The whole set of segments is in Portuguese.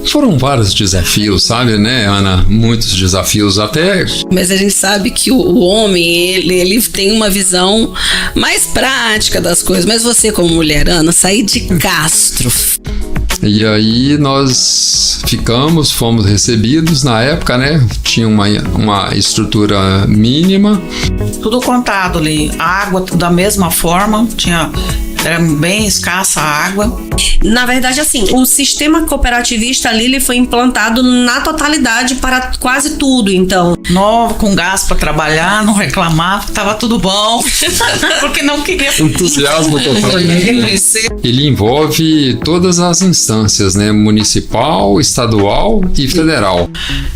Foram vários desafios, sabe, né, Ana? Muitos desafios até. Mas a gente sabe que o homem, ele tem uma visão mais prática das coisas. Mas você, como mulher, Ana, sair de Castro. E aí nós fomos recebidos na época, né? Tinha uma estrutura mínima. Tudo contado ali. Água da mesma forma, era bem escassa a água. Na verdade, assim, o sistema cooperativista ali ele foi implantado na totalidade para quase tudo, então. Novo, com gás para trabalhar, não reclamar, tava tudo bom, porque não queria. Entusiasmo total. Ele envolve todas as instâncias, né? Municipal, estadual e federal.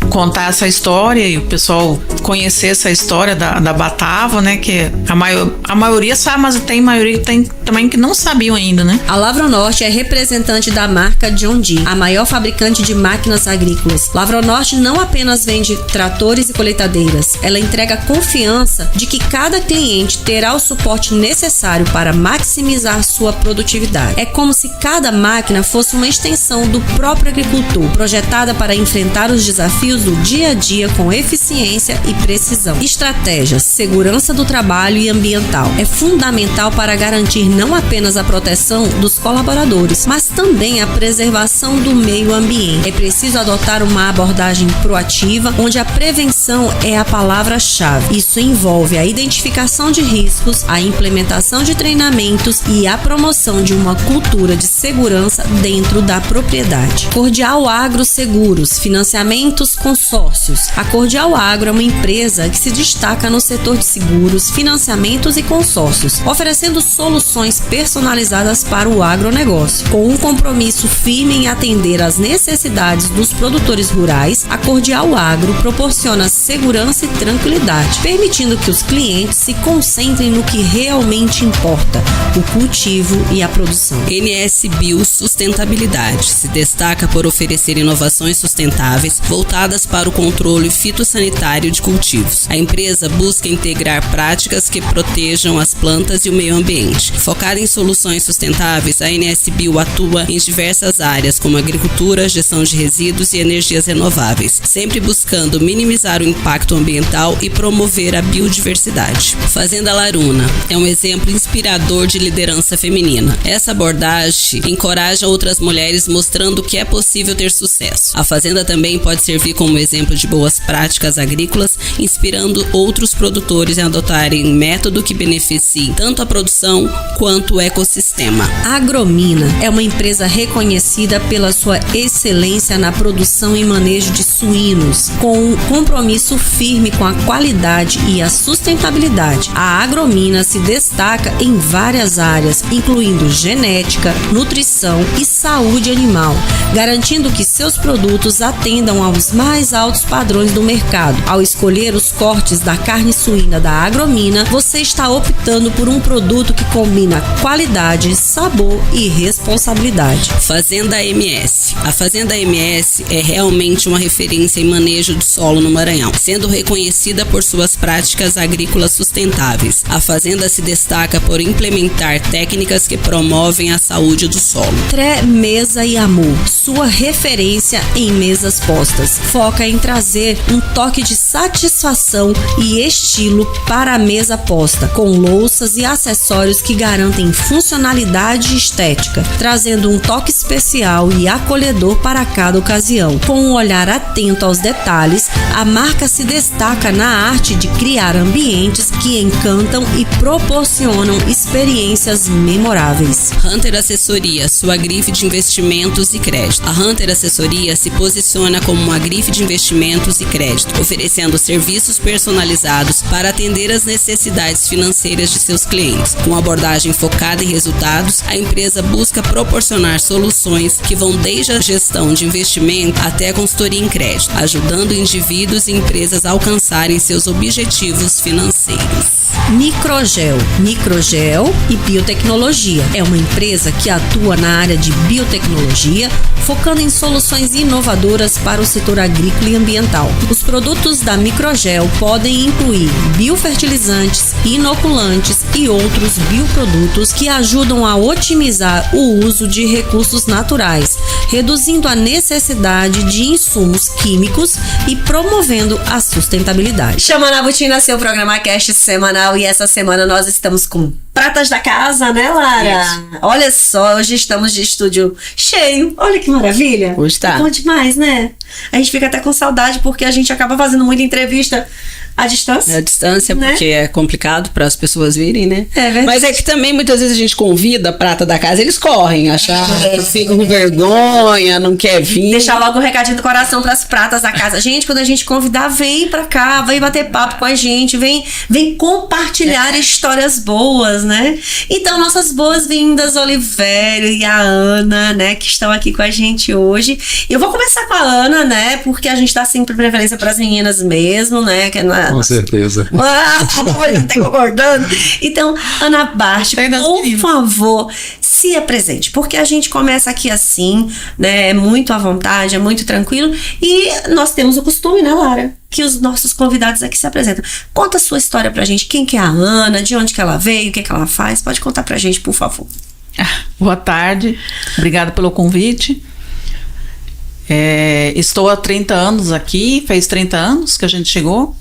Contar essa história e o pessoal conhecer essa história da Batavo, né? Que a maioria sabe, mas tem maioria que tem também que não sabiam ainda, né? A Lavronorte é representante da marca John Deere, a maior fabricante de máquinas agrícolas. Lavronorte não apenas vende tratores e colheitadeiras, ela entrega confiança de que cada cliente terá o suporte necessário para maximizar sua produtividade. É como se cada máquina fosse uma extensão do próprio agricultor, projetada para enfrentar os desafios do dia a dia com eficiência e precisão. Estratégias, segurança do trabalho e ambiental. É fundamental para garantir não apenas a proteção dos colaboradores, mas também a preservação do meio ambiente. É preciso adotar uma abordagem proativa, onde a prevenção é a palavra-chave. Isso envolve a identificação de riscos, a implementação de treinamentos e a promoção de uma cultura de segurança dentro da propriedade. Cordial Agro Seguros, financiamentos, consórcios. A Cordial Agro é uma empresa que se destaca no setor de seguros, financiamentos e consórcios, oferecendo soluções personalizadas para o agronegócio. Com um compromisso firme em atender às necessidades dos produtores rurais, a Cordial Agro proporciona segurança e tranquilidade, permitindo que os clientes se concentrem no que realmente importa, o cultivo e a produção. NS Bio Sustentabilidade se destaca por oferecer inovações sustentáveis voltadas para o controle fitossanitário de cultivos. A empresa busca integrar práticas que protejam as plantas e o meio ambiente. Focada em soluções sustentáveis, a NS Bio atua em diversas áreas, como agricultura, gestão de resíduos e energias renováveis, sempre buscando minimizar o impacto ambiental e promover a biodiversidade. Fazenda Laruna é um exemplo inspirador de liderança feminina. Essa abordagem encoraja outras mulheres, mostrando que é possível ter sucesso. A fazenda também pode servir como exemplo de boas práticas agrícolas, inspirando outros produtores a adotarem um método que beneficie tanto a produção quanto o ecossistema. A Agromina é uma empresa reconhecida pela sua excelência na produção e manejo de suínos, com um compromisso firme com a qualidade e a sustentabilidade. A Agromina se destaca em várias áreas, incluindo genética, nutrição e saúde animal, garantindo que seus produtos atendam aos mais altos padrões do mercado. Ao escolher os cortes da carne suína da Agromina, você está optando por um produto que combina qualidade, sabor e responsabilidade. Fazenda MS. A Fazenda MS é realmente uma referência em manejo de solo no Maranhão, sendo reconhecida por suas práticas agrícolas sustentáveis. A fazenda se destaca por implementar técnicas que promovem a saúde do solo. Tré Mesa e Amor, sua referência em mesas postas, foca em trazer um toque de satisfação e estilo para a mesa posta, com louças e acessórios que garantem funcionalidade e estética, trazendo um toque especial e acolhedor para cada ocasião. Com um olhar atento aos detalhes, a marca se destaca na arte de criar ambientes que encantam e proporcionam experiências memoráveis. Hunter Assessoria, sua grife de investimentos e crédito. A Hunter Assessoria se posiciona como uma grife de investimentos e crédito, oferecendo serviços personalizados para atender às necessidades financeiras de seus clientes. Com abordagem focada em resultados, a empresa busca proporcionar soluções que vão desde a gestão de investimento até a consultoria em crédito, ajudando indivíduos e empresas a alcançarem seus objetivos financeiros. Microgel. Microgel e biotecnologia. É uma empresa que atua na área de biotecnologia, focando em soluções inovadoras para o setor agrícola e ambiental. Os produtos da Microgel podem incluir biofertilizantes, inoculantes e outros bioprodutos que ajudam a otimizar o uso de recursos naturais, reduzindo a necessidade de insumos químicos e promovendo a sustentabilidade. Chamanabutina, seu programa cast semanal, e essa semana nós estamos com pratas da casa, né, Lara? Isso. Olha só, hoje estamos de estúdio cheio. Olha que maravilha. Hoje tá. É bom demais, né? A gente fica até com saudade porque a gente acaba fazendo muita entrevista à distância. É a distância, né? porque é complicado para as pessoas virem, né? É verdade. Mas é que também muitas vezes a gente convida a prata da casa, eles correm, ficam com vergonha, não quer vir. Deixar logo um recadinho do coração pras pratas da casa. Gente, quando a gente convidar, vem pra cá, vem bater papo com a gente, vem compartilhar histórias boas, né? Então, nossas boas-vindas, Olivério e a Ana, né, que estão aqui com a gente hoje. Eu vou começar com a Ana, né, porque a gente dá sempre preferência pras meninas mesmo, né, que é Com certeza. olha, tá concordando. Então, Ana Bart, por favor, se apresente, porque a gente começa aqui assim, né, muito à vontade, é muito tranquilo, e nós temos o costume, né, Lara, que os nossos convidados aqui se apresentam. Conta a sua história pra gente, quem que é a Ana, de onde que ela veio, o que que ela faz, pode contar pra gente, por favor. Boa tarde, obrigada pelo convite. Estou há 30 anos aqui, fez 30 anos que a gente chegou.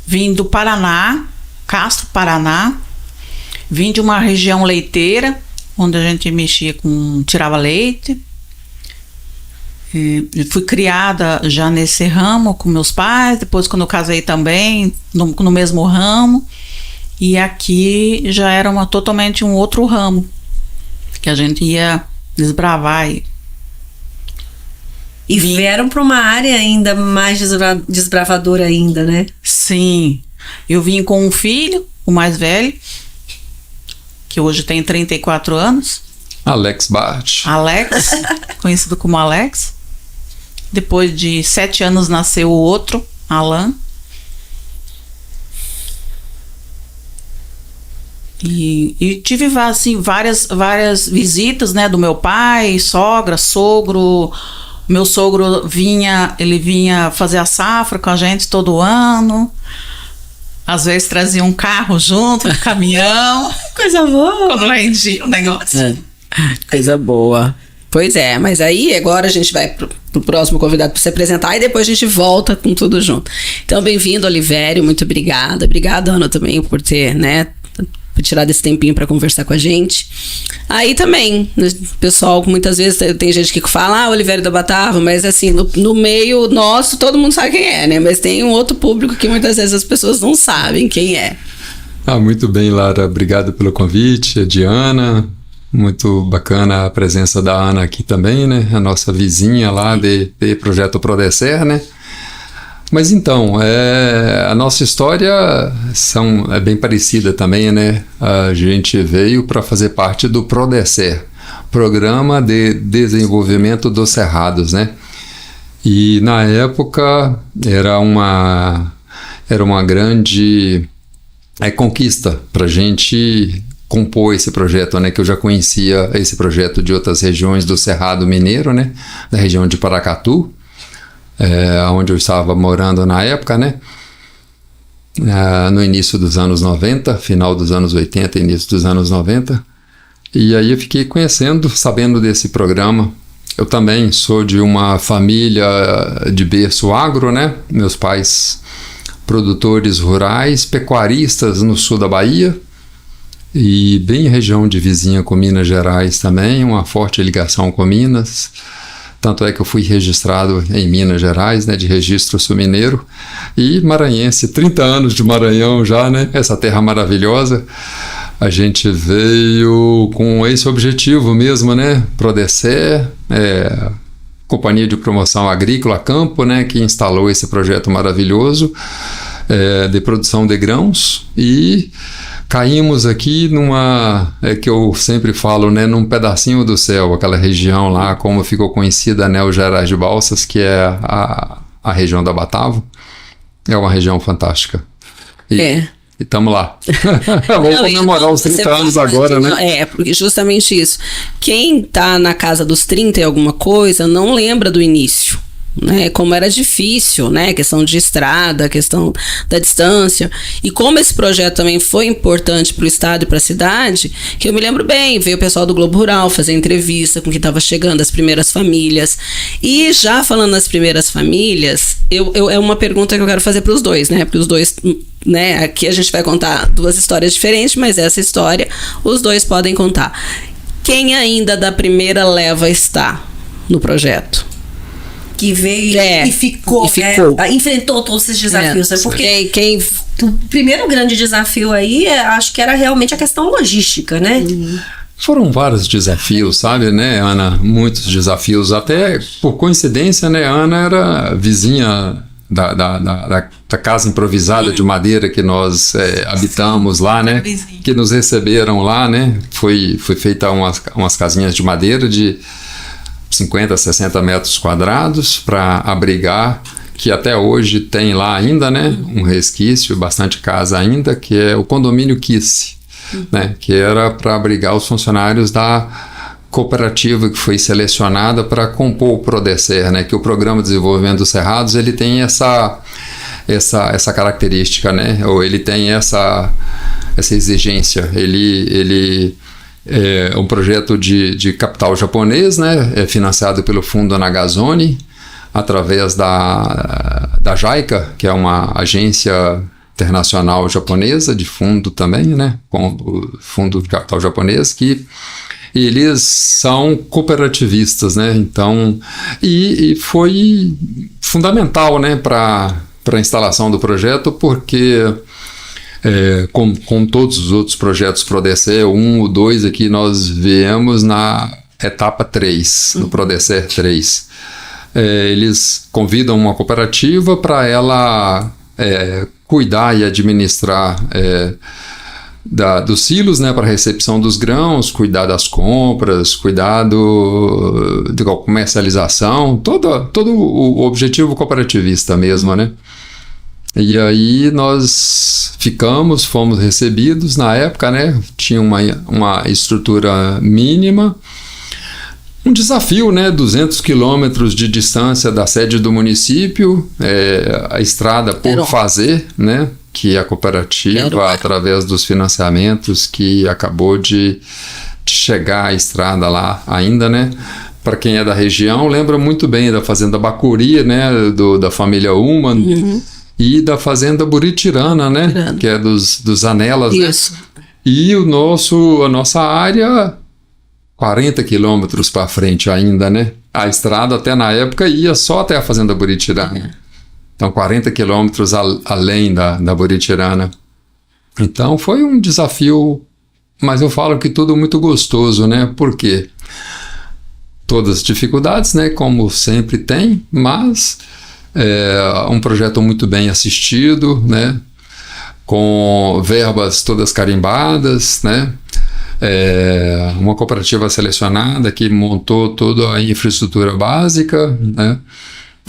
Vim do Paraná, Castro, Paraná. Vim de uma região leiteira, onde a gente mexia tirava leite. Fui criada já nesse ramo com meus pais, depois quando eu casei também, no mesmo ramo. E aqui já era totalmente um outro ramo, que a gente ia desbravar. E vieram para uma área ainda mais desbravadora ainda, né? Sim. Eu vim com um filho, o mais velho, que hoje tem 34 anos. Alex Bart. Alex, conhecido como Alex. Depois de 7 anos nasceu o outro, Alan. E tive assim, várias visitas, né, do meu pai, sogra, sogro. Meu sogro vinha fazer a safra com a gente todo ano. Às vezes trazia um carro junto, um caminhão. Coisa boa. Quando rendia o negócio. Coisa boa. Pois é, mas aí agora a gente vai pro próximo convidado para se apresentar e depois a gente volta com tudo junto. Então, bem-vindo, Olivério, muito obrigada. Obrigada, Ana, também por ter, né, por tirar desse tempinho para conversar com a gente. Aí também, pessoal, muitas vezes tem gente que fala, Olivério da Batava, mas assim, no meio nosso, todo mundo sabe quem é, né? Mas tem um outro público que muitas vezes as pessoas não sabem quem é. Muito bem, Lara, obrigado pelo convite, a Diana. Muito bacana a presença da Ana aqui também, né? A nossa vizinha lá de Projeto Prodecer, né? Mas então, a nossa história é bem parecida também, né? A gente veio para fazer parte do Prodecer, Programa de Desenvolvimento dos Cerrados, né? E na época era uma grande conquista para a gente compor esse projeto, né? Que eu já conhecia esse projeto de outras regiões do Cerrado Mineiro, né? Da região de Paracatu. Onde eu estava morando na época, né? No início dos anos 90, final dos anos 80, início dos anos 90. E aí eu fiquei sabendo desse programa. Eu também sou de uma família de berço agro, né? Meus pais produtores rurais, pecuaristas no sul da Bahia. E bem região de vizinha com Minas Gerais também, uma forte ligação com Minas. Tanto é que eu fui registrado em Minas Gerais, né, de registro sul-mineiro, e maranhense, 30 anos de Maranhão já, né, essa terra maravilhosa. A gente veio com esse objetivo mesmo, né, Prodecer, Companhia de Promoção Agrícola Campo, né, que instalou esse projeto maravilhoso de produção de grãos, e caímos aqui que eu sempre falo, né, num pedacinho do céu, aquela região lá, como ficou conhecida, né, o Gerais de Balsas, que é a região da Batavo. É uma região fantástica. E estamos lá. Vamos comemorar os 30 anos agora, né? Porque justamente isso. Quem está na casa dos 30 e alguma coisa não lembra do início. Né, como era difícil, né, questão de estrada, questão da distância, e como esse projeto também foi importante para o estado e para a cidade, que eu me lembro bem, veio o pessoal do Globo Rural fazer entrevista com quem estava chegando, as primeiras famílias, e já falando das primeiras famílias, é uma pergunta que eu quero fazer para os dois, né, porque os dois, né, aqui a gente vai contar duas histórias diferentes, mas essa história os dois podem contar. Quem ainda da primeira leva está no projeto? Que veio e ficou. Enfrentou todos esses desafios. Né? Porque o primeiro grande desafio aí, acho que era realmente a questão logística, né? Foram vários desafios, sabe, né, Ana? Muitos desafios. Até por coincidência, né, Ana era vizinha da casa improvisada de madeira que nós habitamos lá, né? Que nos receberam lá, né? Foi feita umas casinhas de madeira de 50, 60 metros quadrados para abrigar, que até hoje tem lá ainda, né, um resquício, bastante casa ainda, que é o condomínio Kiss, né, que era para abrigar os funcionários da cooperativa que foi selecionada para compor o Prodecer, né, que o Programa de Desenvolvimento dos Cerrados, ele tem essa característica, né, ou ele tem essa exigência, ele é um projeto de capital japonês, né? É financiado pelo fundo Nagazone, através da JICA, que é uma agência internacional japonesa, de fundo também, né? Com o fundo de capital japonês, que eles são cooperativistas, né? Então, e foi fundamental, né? Para a instalação do projeto, porque com todos os outros projetos Prodecer, 1 ou 2 aqui nós viemos na etapa 3, no Prodecer 3. Eles convidam uma cooperativa para ela cuidar e administrar dos silos, né, para recepção dos grãos, cuidar das compras, cuidar da comercialização, todo o objetivo cooperativista mesmo, né? E aí nós fomos recebidos na época, né? Tinha uma estrutura mínima, um desafio, né? 200 quilômetros de distância da sede do município, a estrada por fazer, né? Que a cooperativa, através dos financiamentos que acabou de chegar à estrada lá ainda, né? Para quem é da região, lembra muito bem da Fazenda Bacuri, né? Da família Ullmann. Uhum. E da Fazenda Buritirana, né? Que é dos Anelas, isso, né? E a nossa área, 40 quilômetros para frente ainda, né? A estrada até na época ia só até a Fazenda Buritirana. Então, 40 quilômetros além da Buritirana. Então, foi um desafio, mas eu falo que tudo muito gostoso, né? Por quê? Todas as dificuldades, né? Como sempre tem, mas um projeto muito bem assistido, né? Com verbas todas carimbadas, né? Uma cooperativa selecionada que montou toda a infraestrutura básica, né?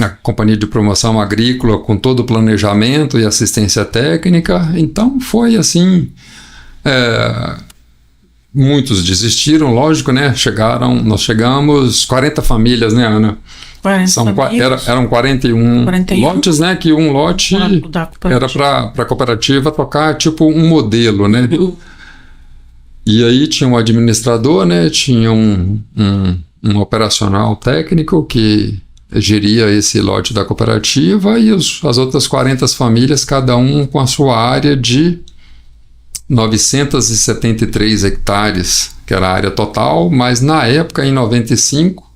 A Companhia de Promoção Agrícola com todo o planejamento e assistência técnica. Então foi assim, muitos desistiram, lógico, né? Nós chegamos 40 famílias, né, Ana? Eram 41 lotes, né? Que um lote era para a cooperativa tocar tipo um modelo, né? E aí tinha um administrador, né? Tinha um operacional técnico que geria esse lote da cooperativa e as outras 40 famílias, cada um com a sua área de 973 hectares, que era a área total, mas na época, em 95,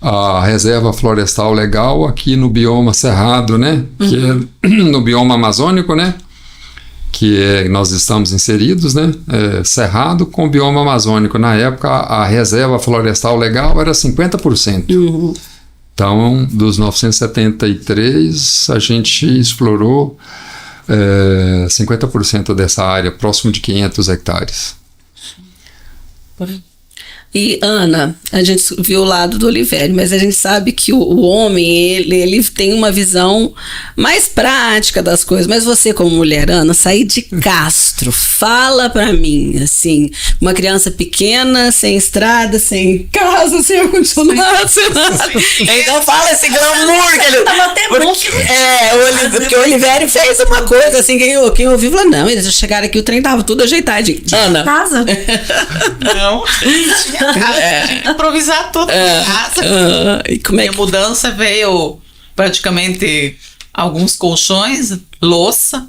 a reserva florestal legal aqui no bioma cerrado, né? Que é no bioma amazônico, né? Que nós estamos inseridos, né? Cerrado com o bioma amazônico. Na época, a reserva florestal legal era 50%. Então, dos 973, a gente explorou 50% dessa área, próximo de 500 hectares. E, Ana, a gente viu o lado do Olivério, mas a gente sabe que o homem, ele tem uma visão mais prática das coisas. Mas você, como mulher, Ana, sair de Castro, fala pra mim, assim, uma criança pequena, sem estrada, sem casa, sem ar-condicionado, então fala esse glamour que ele... Porque o Olivério fez uma coisa assim, quem ouviu falou, não, eles chegaram aqui, o trem tava tudo ajeitadinho. Ana. Casa? Não. Tinha que improvisar tudo em casa. E como é que... A mudança veio praticamente alguns colchões, louça.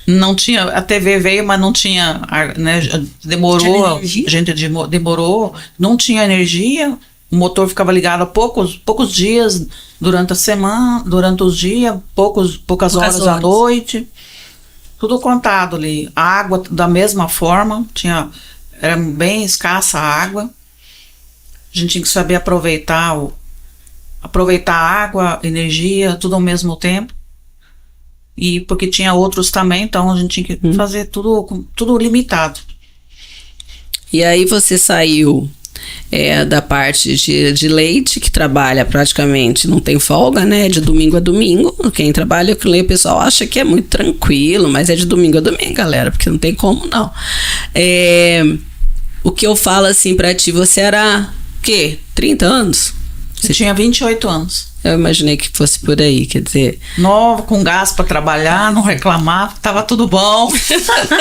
Não tinha, a TV veio, mas não tinha, né, demorou, a gente demorou, não tinha energia, o motor ficava ligado a poucos dias durante a semana, durante os dias, poucas horas à noite, tudo contado ali. A água da mesma forma, era bem escassa a água, a gente tinha que saber aproveitar a água, energia, tudo ao mesmo tempo. E porque tinha outros também, então a gente tinha que fazer tudo limitado. E aí você saiu da parte de leite, que trabalha praticamente, não tem folga, né? De domingo a domingo. Quem trabalha com leite, o pessoal acha que é muito tranquilo, mas é de domingo a domingo, galera, porque não tem como, não. O que eu falo assim pra ti, você era o quê? 30 anos? Você tinha 28 anos. Eu imaginei que fosse por aí, quer dizer... Nova, com gás para trabalhar, não reclamava, tava tudo bom.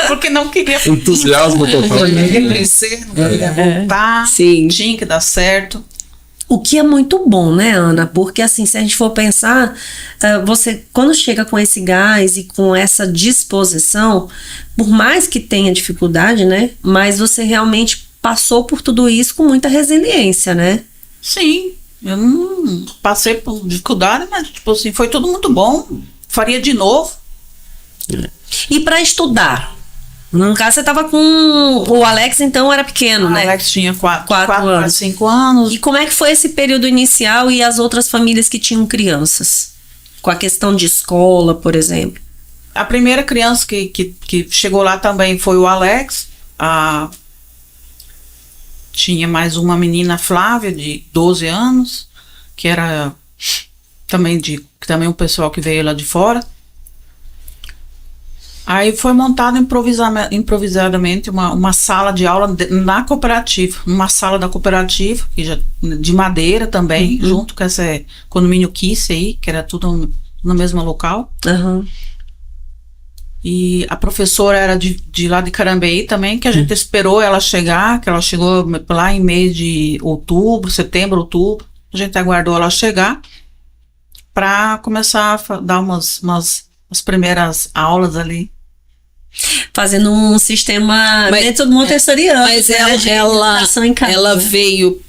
Porque não queria... Entusiasmo total. Não queria crescer, não queria voltar. Sim. Tinha que dar certo. O que é muito bom, né, Ana? Porque, assim, se a gente for pensar, você, quando chega com esse gás e com essa disposição, por mais que tenha dificuldade, né, mas você realmente passou por tudo isso com muita resiliência, né? Sim. Eu não passei por dificuldade, mas, tipo assim, foi tudo muito bom. Faria de novo. E para estudar? No caso, você estava com... O Alex, então, era pequeno, né? O Alex tinha 4 anos. a 5 anos. E como é que foi esse período inicial e as outras famílias que tinham crianças? Com a questão de escola, por exemplo. A primeira criança que chegou lá também foi o Alex. Tinha mais uma menina, Flávia, de 12 anos, que era também um pessoal que veio lá de fora. Aí foi montada improvisadamente uma sala de aula na cooperativa, numa sala da cooperativa, de madeira também, junto com esse condomínio Kiss aí, que era tudo no mesmo local. Uhum. E a professora era de lá de Carambeí também, que a gente esperou ela chegar, que ela chegou lá em mês de setembro, outubro. A gente aguardou ela chegar para começar a dar as primeiras aulas ali. Fazendo um sistema dentro do montessoriano. Mas ela veio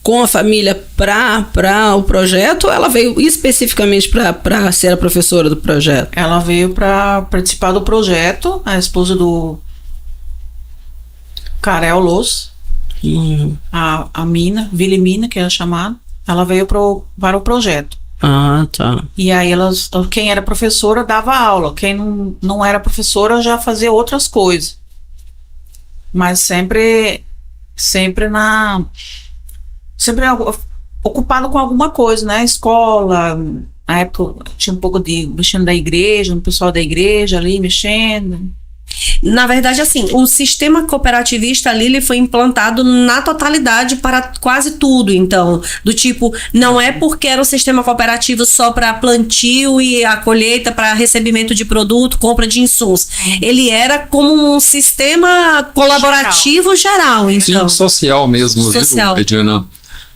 com a família para o projeto, ou ela veio especificamente para ser a professora do projeto? Ela veio para participar do projeto, a esposa do Karel Loss, a Mina, Vili Mina, que era chamada, ela veio para o projeto. Ah, tá. E aí quem era professora dava aula, quem não era professora já fazia outras coisas. Mas sempre ocupado com alguma coisa, né? Escola, na época tinha um pouco de mexendo da igreja, no pessoal da igreja ali mexendo. Na verdade, assim, o sistema cooperativista ali ele foi implantado na totalidade para quase tudo, então, do tipo, não é porque era o sistema cooperativo só para plantio e a colheita para recebimento de produto, compra de insumos. Ele era como um sistema colaborativo geral então. Sim, social mesmo, social. Viu, Edina?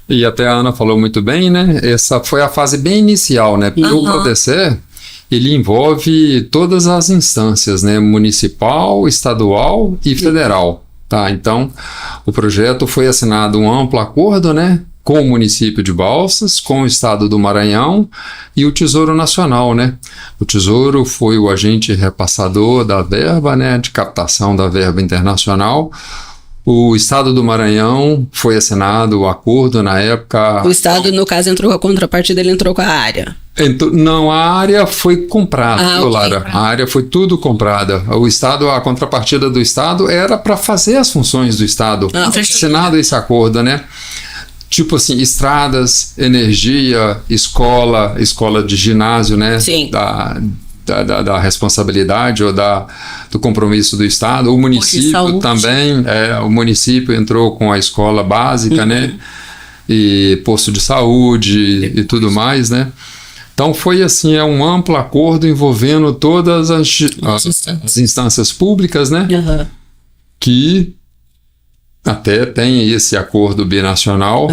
E até a Ana falou muito bem, né? Essa foi a fase bem inicial, né? Porque o Prodecer, ele envolve todas as instâncias, né? Municipal, estadual e federal, tá? Então, o projeto foi assinado um amplo acordo, né? Com o município de Balsas, com o estado do Maranhão e o Tesouro Nacional, né? O Tesouro foi o agente repassador da verba, né? De captação da verba internacional. O Estado do Maranhão foi assinado o acordo na época. O Estado, no caso, entrou com a contrapartida, ele entrou com a área. Não, a área foi comprada, okay. Lara. A área foi tudo comprada. O Estado, a contrapartida do Estado era para fazer as funções do Estado. Assinado esse acordo, né? Tipo assim, estradas, energia, escola de ginásio, né? Sim. Da responsabilidade ou do compromisso do Estado. O município também, o município entrou com a escola básica, né? E posto de saúde e tudo mais, né? Então foi assim, um amplo acordo envolvendo todas as instâncias públicas, né? Que até tem esse acordo binacional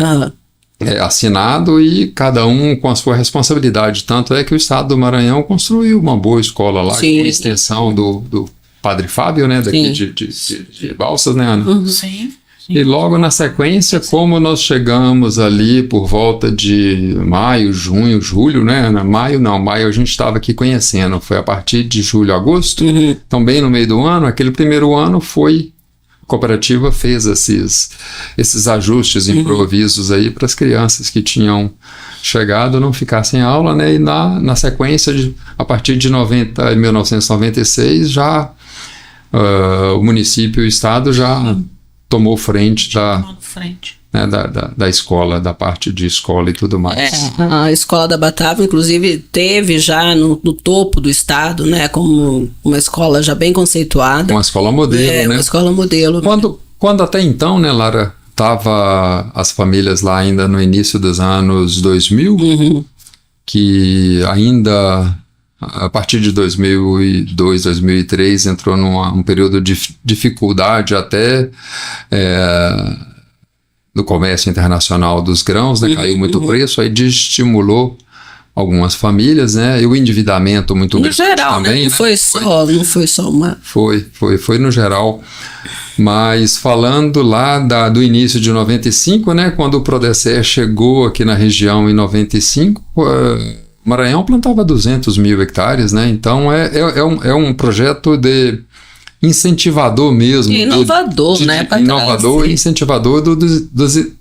assinado e cada um com a sua responsabilidade. Tanto é que o Estado do Maranhão construiu uma boa escola lá, com extensão do Padre Fábio, né? Daqui de Balsas, né, Ana? Sim. E logo na sequência, como nós chegamos ali por volta de maio, junho, julho, né? Maio a gente estava aqui conhecendo. Foi a partir de julho, agosto. Então, bem no meio do ano, aquele primeiro ano a cooperativa fez esses ajustes improvisos aí para as crianças que tinham chegado não ficar sem aula, né? E na sequência, a partir de 1996, já o município e o Estado já tomou frente da escola, da parte de escola e tudo mais. A escola da Batava, inclusive, teve já no topo do estado, né, como uma escola já bem conceituada. Uma escola modelo, né? Uma escola modelo. Quando até então, né, Lara, tava as famílias lá ainda no início dos anos 2000, que ainda a partir de 2002, 2003 entrou num período de dificuldade até no comércio internacional dos grãos, né? Caiu muito o preço, aí desestimulou algumas famílias, né? E o endividamento muito grande geral, também, né? Não foi só uma... Foi no geral. Mas falando lá do início de 95, né? Quando o Prodecer chegou aqui na região em 95, Maranhão plantava 200 mil hectares, né? Então é um projeto de incentivador mesmo. Inovador, né? Inovador e incentivador do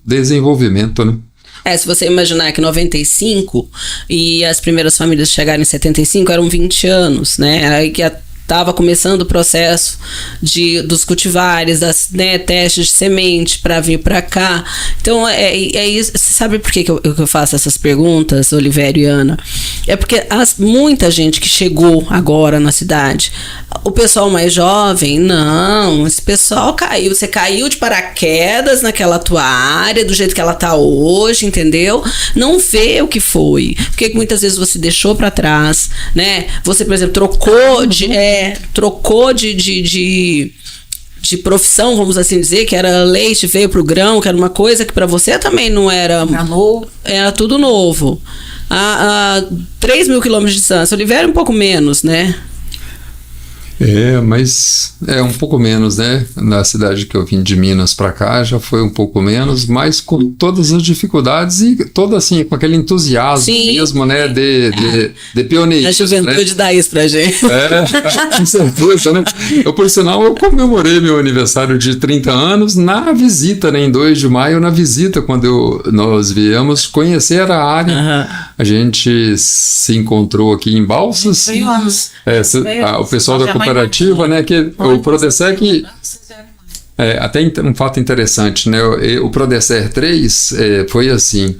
desenvolvimento, né? Se você imaginar que 95 e as primeiras famílias chegaram em 75, eram 20 anos, né? Aí que estava começando o processo dos cultivares, testes de semente para vir para cá. Então, é isso. Você sabe por que eu faço essas perguntas, Olivério e Ana? É porque muita gente que chegou agora na cidade, o pessoal mais jovem, não, esse pessoal caiu. Você caiu de paraquedas naquela tua área, do jeito que ela tá hoje, entendeu? Não vê o que foi. Porque muitas vezes você deixou para trás, né? Você, por exemplo, trocou de profissão, vamos assim dizer, que era leite, veio pro grão, que era uma coisa que para você também não era novo. Era tudo novo. A 3.000 quilômetros de distância, Oliveira um pouco menos, né? Mas um pouco menos, né? Na cidade que eu vim de Minas para cá já foi um pouco menos, mas com todas as dificuldades e todo assim, com aquele entusiasmo mesmo, né? De pioneirismo. A juventude, né? Dá isso pra gente. Com certeza, né? Por sinal, eu comemorei meu aniversário de 30 anos na visita, né? Em 2 de maio, na visita, quando nós viemos conhecer a área. A gente se encontrou aqui em Balsas. O pessoal da cooperativa, né, que o Prodesec, até um fato interessante, né, o Prodecer 3 foi assim,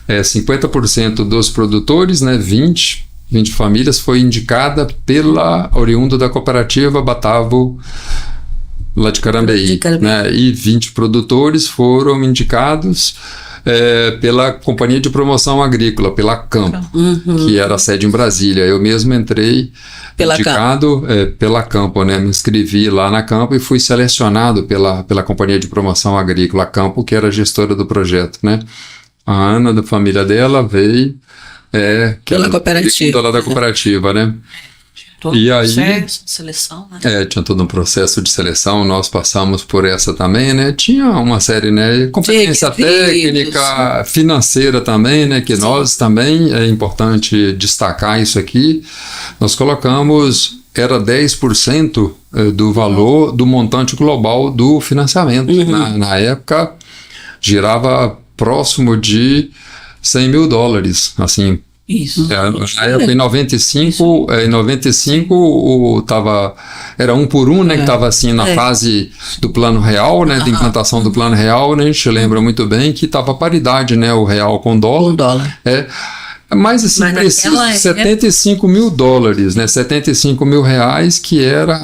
50% dos produtores, né, 20 famílias foi indicada pela oriundo da cooperativa Batavo lá de Carambeí, né, e 20 produtores foram indicados pela Companhia de Promoção Agrícola, pela Campo, que era a sede em Brasília. Eu mesmo entrei indicado pela Campo, né? Me inscrevi lá na Campo e fui selecionado pela Companhia de Promoção Agrícola, a Campo, que era a gestora do projeto, né? A Ana, da família dela, veio pela cooperativa. Lá da cooperativa, né? E aí, processo de seleção, né? Tinha todo um processo de seleção, nós passamos por essa também, né? Tinha uma série, né? Competência técnica, financeira também, né? Que nós também, é importante destacar isso aqui, nós colocamos era 10% do valor do montante global do financiamento. Na época, girava próximo de $100 mil, assim. Isso. Na época, em 95, era 1 por 1, né, que estava assim na fase do Plano Real, né, de implantação do Plano Real, né, a gente lembra muito bem que estava paridade, né, o real com o dólar. O dólar. Mas assim, preciso $75 mil, né, R$75 mil, que era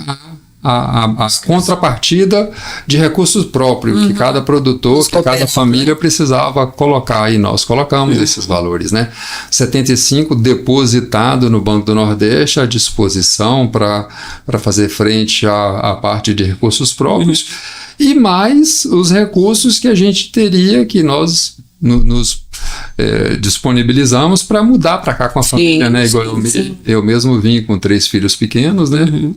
a contrapartida de recursos próprios que cada produtor, que cada família precisava colocar, e nós colocamos esses valores, né? 75 depositado no Banco do Nordeste à disposição para fazer frente à parte de recursos próprios, e mais os recursos que a gente teria, que nós nos disponibilizamos para mudar para cá com a família, né? Igual eu mesmo vim com 3 filhos pequenos, né?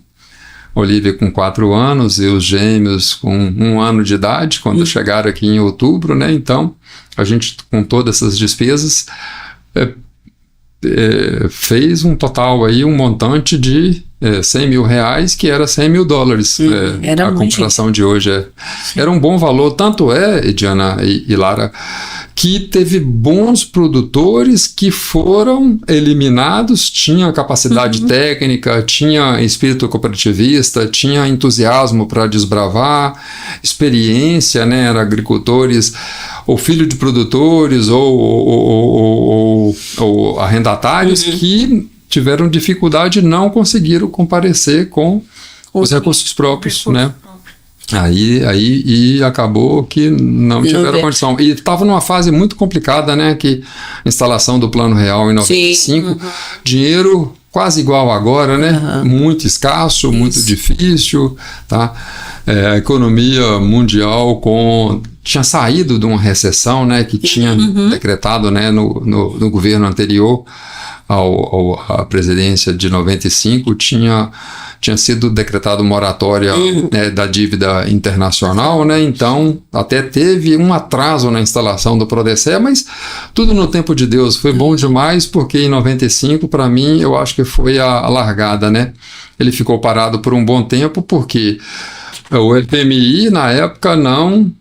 Olivia com 4 anos e os gêmeos com 1 ano de idade, quando chegaram aqui em outubro, né? Então, a gente, com todas essas despesas, fez um total aí, um montante de $100 mil, que era $100 mil. A comparação de hoje era um bom valor, tanto Ediana e Lara, que teve bons produtores que foram eliminados, tinha capacidade técnica, tinha espírito cooperativista, tinha entusiasmo para desbravar, experiência, né, eram agricultores, ou filho de produtores, ou arrendatários que tiveram dificuldade e não conseguiram comparecer com os recursos próprios, né? Aí acabou que não tiveram condição. E estava numa fase muito complicada, né? Que a instalação do Plano Real em 95, dinheiro quase igual agora, né? Muito escasso, muito difícil, tá? A economia mundial tinha saído de uma recessão, né? Que tinha decretado, né? No governo anterior à presidência de 95, tinha sido decretado moratória, né, da dívida internacional, né? Então até teve um atraso na instalação do Prodecé, mas tudo no tempo de Deus. Foi bom demais, porque em 95, para mim, eu acho que foi a largada, né? Ele ficou parado por um bom tempo, porque o FMI na época não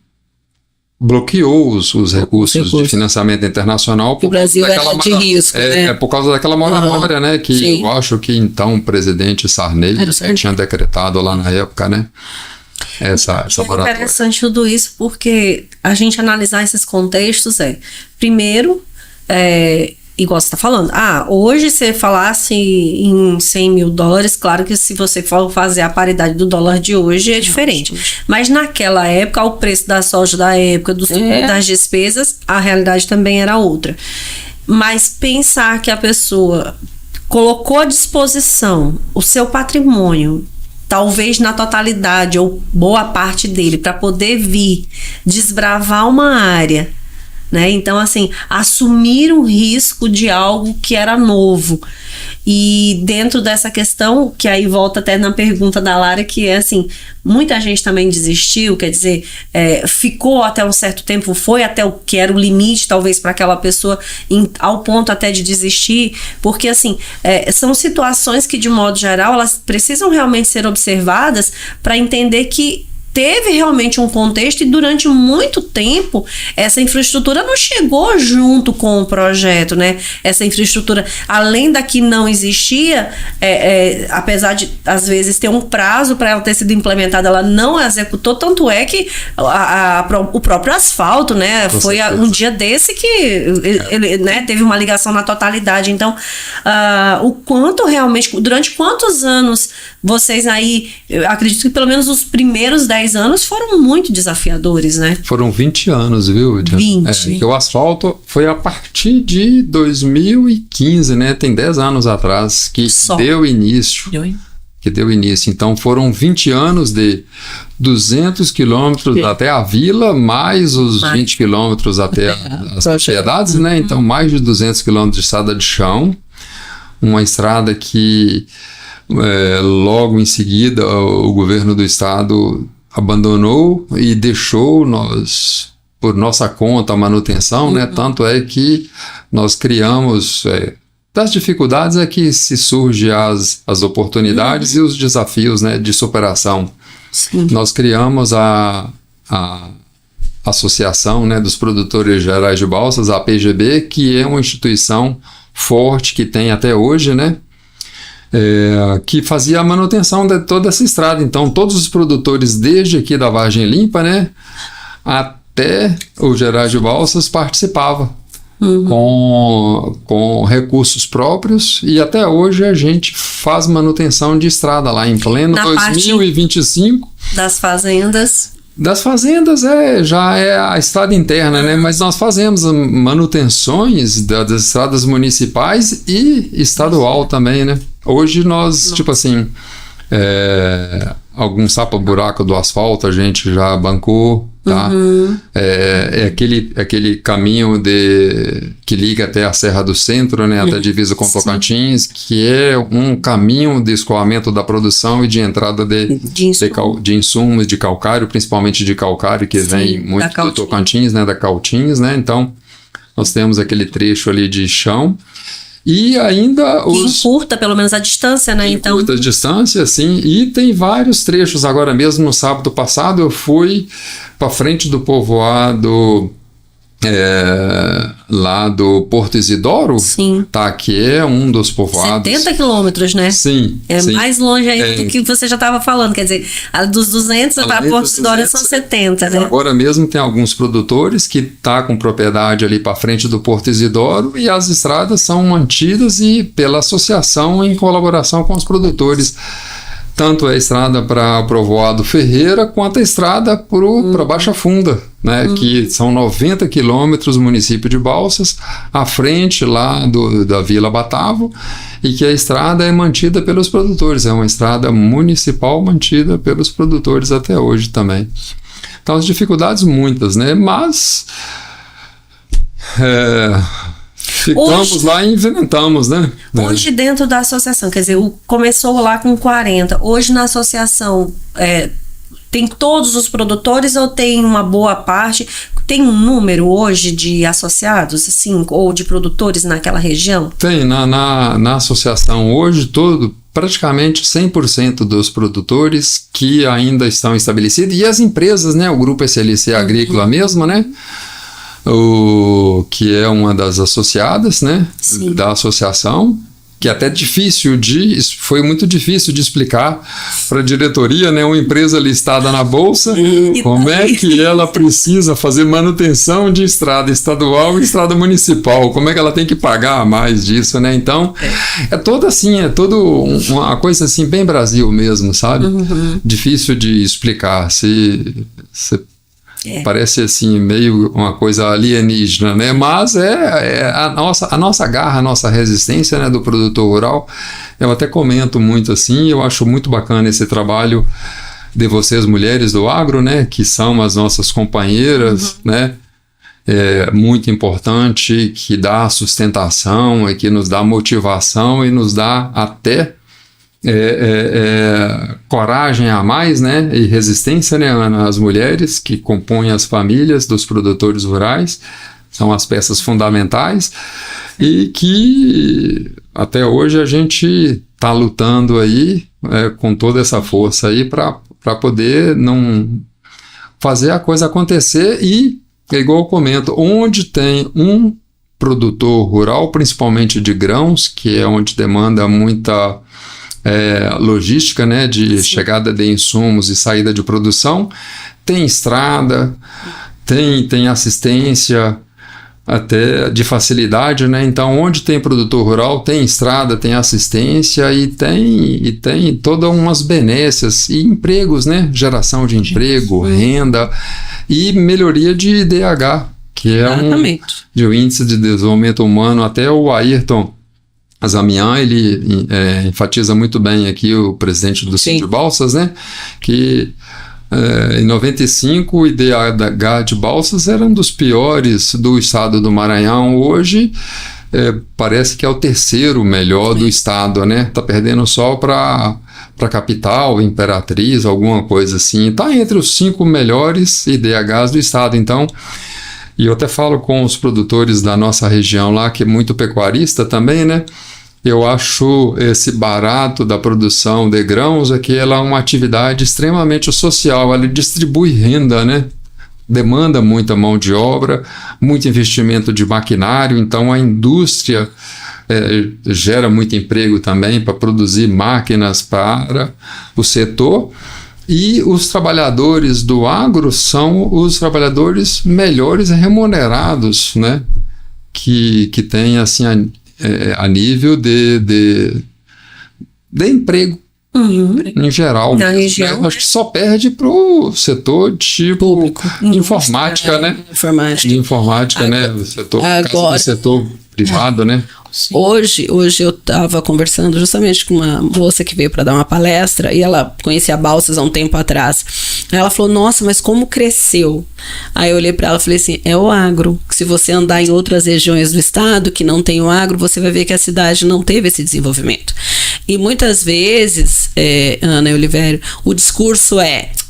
bloqueou os recursos de financiamento internacional. O Brasil era de risco, né? Por causa daquela moratória, né? Que eu acho que então o presidente Sarney tinha decretado lá na época, né? Essa moratória. É interessante tudo isso, porque a gente analisar esses contextos primeiro, igual você está falando, hoje se falasse em $100 mil, claro que se você for fazer a paridade do dólar de hoje é diferente. Mas naquela época, o preço da soja da época, das despesas, a realidade também era outra. Mas pensar que a pessoa colocou à disposição o seu patrimônio, talvez na totalidade ou boa parte dele, para poder vir desbravar uma área, né? Então, assim, assumir um risco de algo que era novo. E dentro dessa questão, que aí volta até na pergunta da Lara, que é assim, muita gente também desistiu, quer dizer, ficou até um certo tempo, foi até o que era o limite, talvez, para aquela pessoa, ao ponto até de desistir, porque assim, são situações que, de modo geral, elas precisam realmente ser observadas para entender que teve realmente um contexto, e durante muito tempo essa infraestrutura não chegou junto com o projeto, né? Essa infraestrutura, além da que não existia, apesar de às vezes ter um prazo para ela ter sido implementada, ela não executou, tanto é que o próprio asfalto, né? Foi um dia desse que ele, né, teve uma ligação na totalidade. Então, o quanto realmente, durante quantos anos vocês aí, eu acredito que pelo menos os primeiros 10 anos foram muito desafiadores, né? Foram 20 anos, viu? 20. Que o asfalto foi a partir de 2015, né? Tem 10 anos atrás que deu início. Então foram 20 anos de 200 quilômetros até a vila, mais os 20 quilômetros até as propriedades, né? Então mais de 200 quilômetros de estrada de chão. Uma estrada que logo em seguida o governo do estado abandonou e deixou nós, por nossa conta, a manutenção, né? Tanto é que nós criamos Das dificuldades é que se surgem as oportunidades e os desafios, né, de superação. Sim. Nós criamos a Associação, né, dos Produtores Gerais de Balsas, a APGB, que é uma instituição forte que tem até hoje, né, que fazia a manutenção de toda essa estrada. Então, todos os produtores, desde aqui da Vargem Limpa, né, até o Gerais de Balsas, participavam. Com recursos próprios, e até hoje a gente faz manutenção de estrada lá em pleno 2025. Das fazendas. Das fazendas já é a estrada interna, né? Mas nós fazemos manutenções das estradas municipais e estadual também, né? Hoje nós, tipo assim, algum sapa-buraco do asfalto a gente já bancou, tá? É aquele caminho que liga até a Serra do Centro, né? Até a divisa com Tocantins, que é um caminho de escoamento da produção e de entrada de insumos de calcário, principalmente de calcário, que vem muito do Tocantins, né? Da Cautins, né? Então, nós temos aquele trecho ali de chão. E ainda encurta pelo menos a distância, né? Então, encurta a distância, sim. E tem vários trechos. Agora mesmo, no sábado passado, eu fui para frente do povoado lá do Porto Isidoro, tá? Que é um dos povoados. 70 quilômetros, né? Sim. Sim. Mais longe aí do que você já estava falando. Quer dizer, dos 200 para Porto Isidoro são 70, né? Agora mesmo tem alguns produtores que tá com propriedade ali para frente do Porto Isidoro, e as estradas são mantidas e pela associação em colaboração com os produtores. Tanto a estrada para o povoado Ferreira, quanto a estrada para Baixa Funda, né? Que são 90 quilômetros, município de Balsas, à frente lá da Vila Batavo, e que a estrada é mantida pelos produtores. É uma estrada municipal mantida pelos produtores até hoje também. Então, as dificuldades muitas, né? Mas ficamos hoje, lá e inventamos, né? Hoje dentro da associação, quer dizer, começou lá com 40. Hoje na associação tem todos os produtores ou tem uma boa parte? Tem um número hoje de associados, assim, ou de produtores naquela região? Tem. Na associação hoje praticamente 100% dos produtores que ainda estão estabelecidos, e as empresas, né? O Grupo SLC Agrícola mesmo, né? Que é uma das associadas, né? Da associação, que é até foi muito difícil de explicar para a diretoria, né? Uma empresa listada na Bolsa, como é que ela precisa fazer manutenção de estrada estadual e estrada municipal, como é que ela tem que pagar mais disso, né? Então, é toda uma coisa assim, bem Brasil mesmo, sabe? Difícil de explicar, parece assim, meio uma coisa alienígena, né? Mas a nossa garra, a nossa resistência, né, do produtor rural. Eu até comento muito assim, eu acho muito bacana esse trabalho de vocês, mulheres do agro, né? Que são as nossas companheiras, né? É muito importante, que dá sustentação, que nos dá motivação e nos dá até coragem a mais, né, e resistência, né, nas mulheres que compõem as famílias dos produtores rurais, são as peças fundamentais, e que até hoje a gente está lutando aí com toda essa força aí para poder não fazer a coisa acontecer. E igual eu comento, onde tem um produtor rural, principalmente de grãos, que é onde demanda muita logística, né, de chegada de insumos e saída de produção, tem estrada, tem assistência até de facilidade, né? Então, onde tem produtor rural, tem estrada, tem assistência e tem todas umas benécias e empregos, né? Geração de emprego, renda e melhoria de IDH, que é um índice de desenvolvimento humano. Até o Ayrton Azamian, ele enfatiza muito bem aqui, o presidente do Sindicato de Balsas, né? Que em 95 o IDH de Balsas era um dos piores do estado do Maranhão. Hoje parece que é o terceiro melhor do estado, né? Tá perdendo só para capital, Imperatriz, alguma coisa assim. Tá entre os 5 melhores IDHs do estado. Então, E eu até falo com os produtores da nossa região lá, que é muito pecuarista também, né? Eu acho esse barato da produção de grãos é que ela é uma atividade extremamente social, ela distribui renda, né? Demanda muita mão de obra, muito investimento de maquinário, então a indústria gera muito emprego também para produzir máquinas para o setor. E os trabalhadores do agro são os trabalhadores melhores remunerados, né? Que tem assim a nível de emprego em geral. Acho que só perde para o setor tipo público, informática, né? Informática, né? O setor privado, né? Hoje eu estava conversando justamente com uma moça que veio para dar uma palestra e ela conhecia Balsas há um tempo atrás. Aí ela falou, nossa, mas como cresceu? Aí eu olhei para ela e falei assim, é o agro. Se você andar em outras regiões do estado que não tem o agro, você vai ver que a cidade não teve esse desenvolvimento. E muitas vezes, Ana e Olivério, o discurso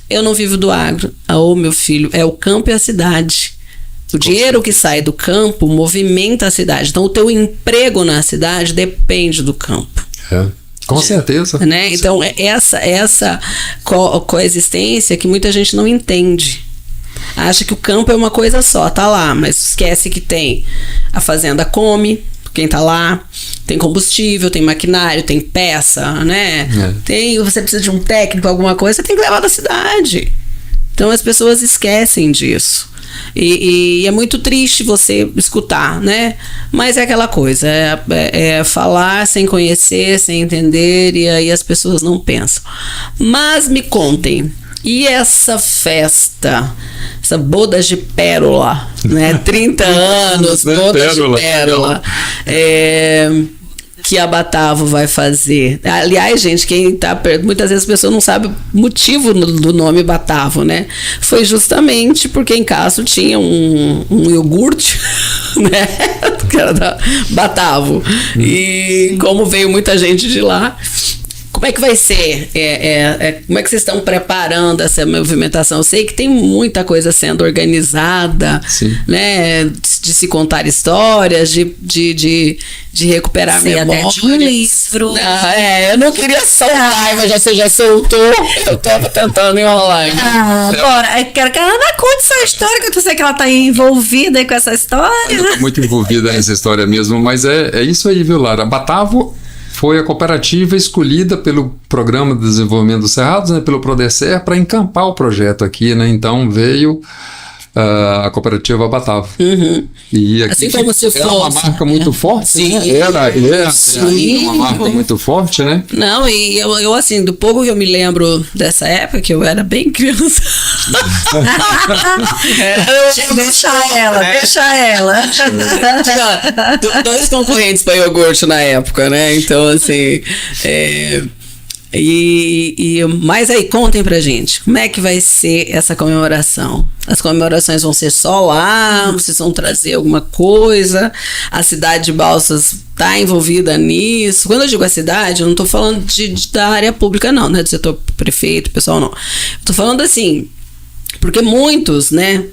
eu não vivo do agro. Meu filho, é o campo e a cidade. O dinheiro que sai do campo movimenta a cidade. Então, o teu emprego na cidade depende do campo. Com certeza. Né? Então, essa coexistência que muita gente não entende. Acha que o campo é uma coisa só, tá lá, mas esquece que tem a fazenda come, quem tá lá, tem combustível, tem maquinário, tem peça, né? Você precisa de um técnico, alguma coisa, você tem que levar da cidade. Então, as pessoas esquecem disso. E é muito triste você escutar, né? Mas é aquela coisa, é falar sem conhecer, sem entender, e aí as pessoas não pensam. Mas me contem, e essa festa, essa bodas de pérola, né? 30 anos, bodas de pérola. Que a Batavo vai fazer. Aliás, gente, quem tá muitas vezes a pessoa não sabe o motivo do nome Batavo, né? Foi justamente porque em Castro tinha um iogurte, né? Que era da Batavo. E como veio muita gente de lá, como é que vai ser? Como é que vocês estão preparando essa movimentação? Eu sei que tem muita coisa sendo organizada, né? De se contar histórias, de recuperar memórias. Até de um livro. Eu não queria soltar, mas você já soltou. Eu estava tentando enrolar. Bora, eu quero que a Ana conte essa história, que eu sei que ela está envolvida aí com essa história. Eu estou muito envolvida nessa história mesmo, mas é isso aí, viu, Lara? Batavo foi a cooperativa escolhida pelo Programa de Desenvolvimento dos Cerrados, né, pelo Prodecer, para encampar o projeto aqui, né? Então veio a cooperativa Batavo. E aqui assim como se fosse uma marca muito forte. Sim. Né? É uma marca muito forte, né? Não, e eu assim, do pouco que eu me lembro dessa época, que eu era bem criança. Deixa ela. Dois concorrentes para iogurte na época, né? Então, assim. Mas aí, contem pra gente, como é que vai ser essa comemoração? As comemorações vão ser só lá? Vocês vão trazer alguma coisa? A cidade de Balsas está envolvida nisso? Quando eu digo a cidade, eu não estou falando da área pública não, né? Do setor prefeito, pessoal, não. Estou falando assim, porque muitos, né?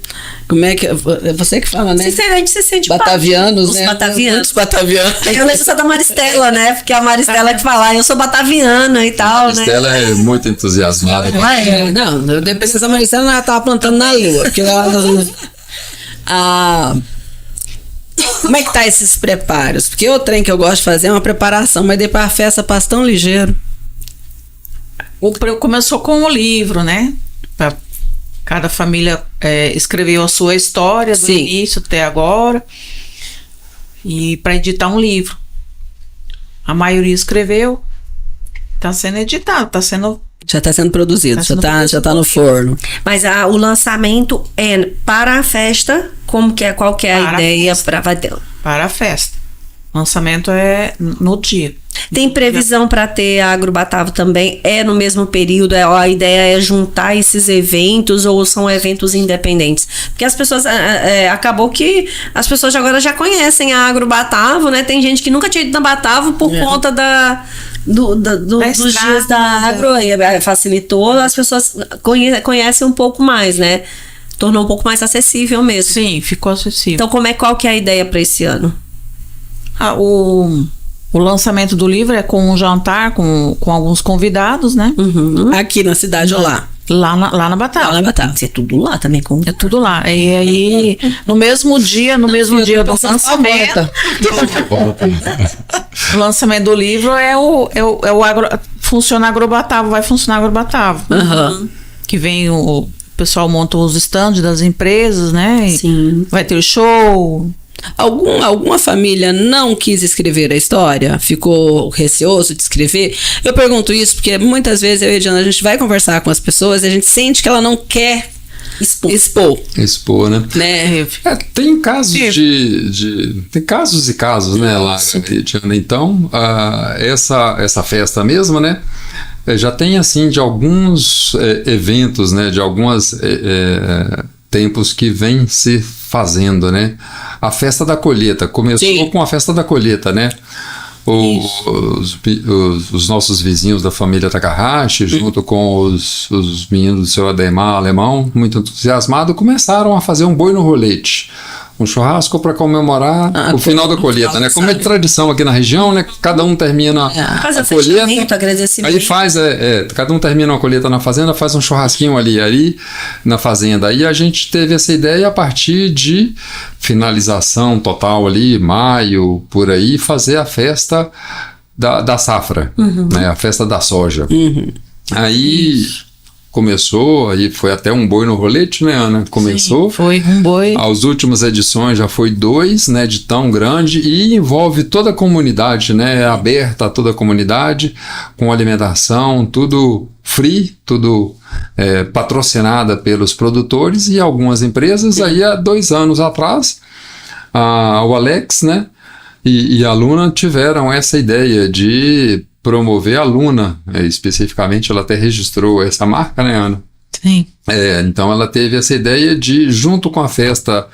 Como é que... É você que fala, né? Sinceramente, você sente batavianos, os né? Batavianos. Os batavianos. Eu lembro só da Maristela, né? Porque a Maristela que fala, eu sou bataviana e tal, né? Maristela é muito entusiasmada. Não, depois dessa Maristela ela estava plantando na lua. Porque ela... Como é que tá esses preparos? Porque o trem que eu gosto de fazer é uma preparação, mas depois a festa passa tão ligeiro. Começou com o livro, né? Cada família escreveu a sua história do início até agora. E para editar um livro. A maioria escreveu. Está sendo editado, já está sendo produzido, já tá no forno. Mas o lançamento é para a festa, qual que é a ideia para a festa. O lançamento é no dia. Tem previsão para ter a Agrobatavo também? É no mesmo período? A ideia é juntar esses eventos ou são eventos independentes? Porque as pessoas... acabou que as pessoas agora já conhecem a Agrobatavo, né? Tem gente que nunca tinha ido na Batavo por conta dos dias da agro. Facilitou, as pessoas conhecem um pouco mais, né? Tornou um pouco mais acessível mesmo. Sim, ficou acessível. Então, qual que é a ideia para esse ano? O lançamento do livro é com um jantar com alguns convidados, né? Aqui na cidade ou lá? Lá na Batava. Lá na Batava. É tudo lá também. É tudo lá. E aí, no mesmo dia do lançamento, o lançamento do livro funciona Agrobatavo, vai funcionar Agrobatavo. Que vem o pessoal monta os stands das empresas, né? Sim. Vai ter show. Alguma família não quis escrever a história? Ficou receoso de escrever? Eu pergunto isso porque muitas vezes eu e a Diana, a gente vai conversar com as pessoas e a gente sente que ela não quer expor, né? Tem casos tem casos e casos, né, Lara e Diana? Então, essa festa mesmo, né? Já tem, assim, de alguns eventos, né? De alguns tempos que vem se fazendo, né? A festa da colheita começou com a festa da colheita, né? Os nossos vizinhos da família Takahashi, junto com os meninos do seu Ademar alemão, muito entusiasmados, começaram a fazer um boi no rolete. Um churrasco para comemorar o final da colheita, né? Como é de tradição aqui na região, né? Cada um termina a colheita. Agradecimento. Aí faz, cada um termina uma colheita na fazenda, faz um churrasquinho ali na fazenda. Aí a gente teve essa ideia a partir de finalização total ali, maio, por aí, fazer a festa da safra, né? A festa da soja. Aí começou, aí foi até um boi no rolete, né, Ana? Começou. Sim, foi um boi. As últimas edições já foi 2, né, de tão grande, e envolve toda a comunidade, né, aberta a toda a comunidade, com alimentação, tudo free, tudo patrocinada pelos produtores e algumas empresas. Aí há 2 anos atrás, o Alex, né, e a Luna tiveram essa ideia de promover a Luna, especificamente ela até registrou essa marca, né, Ana? Sim. Então ela teve essa ideia de, junto com a festa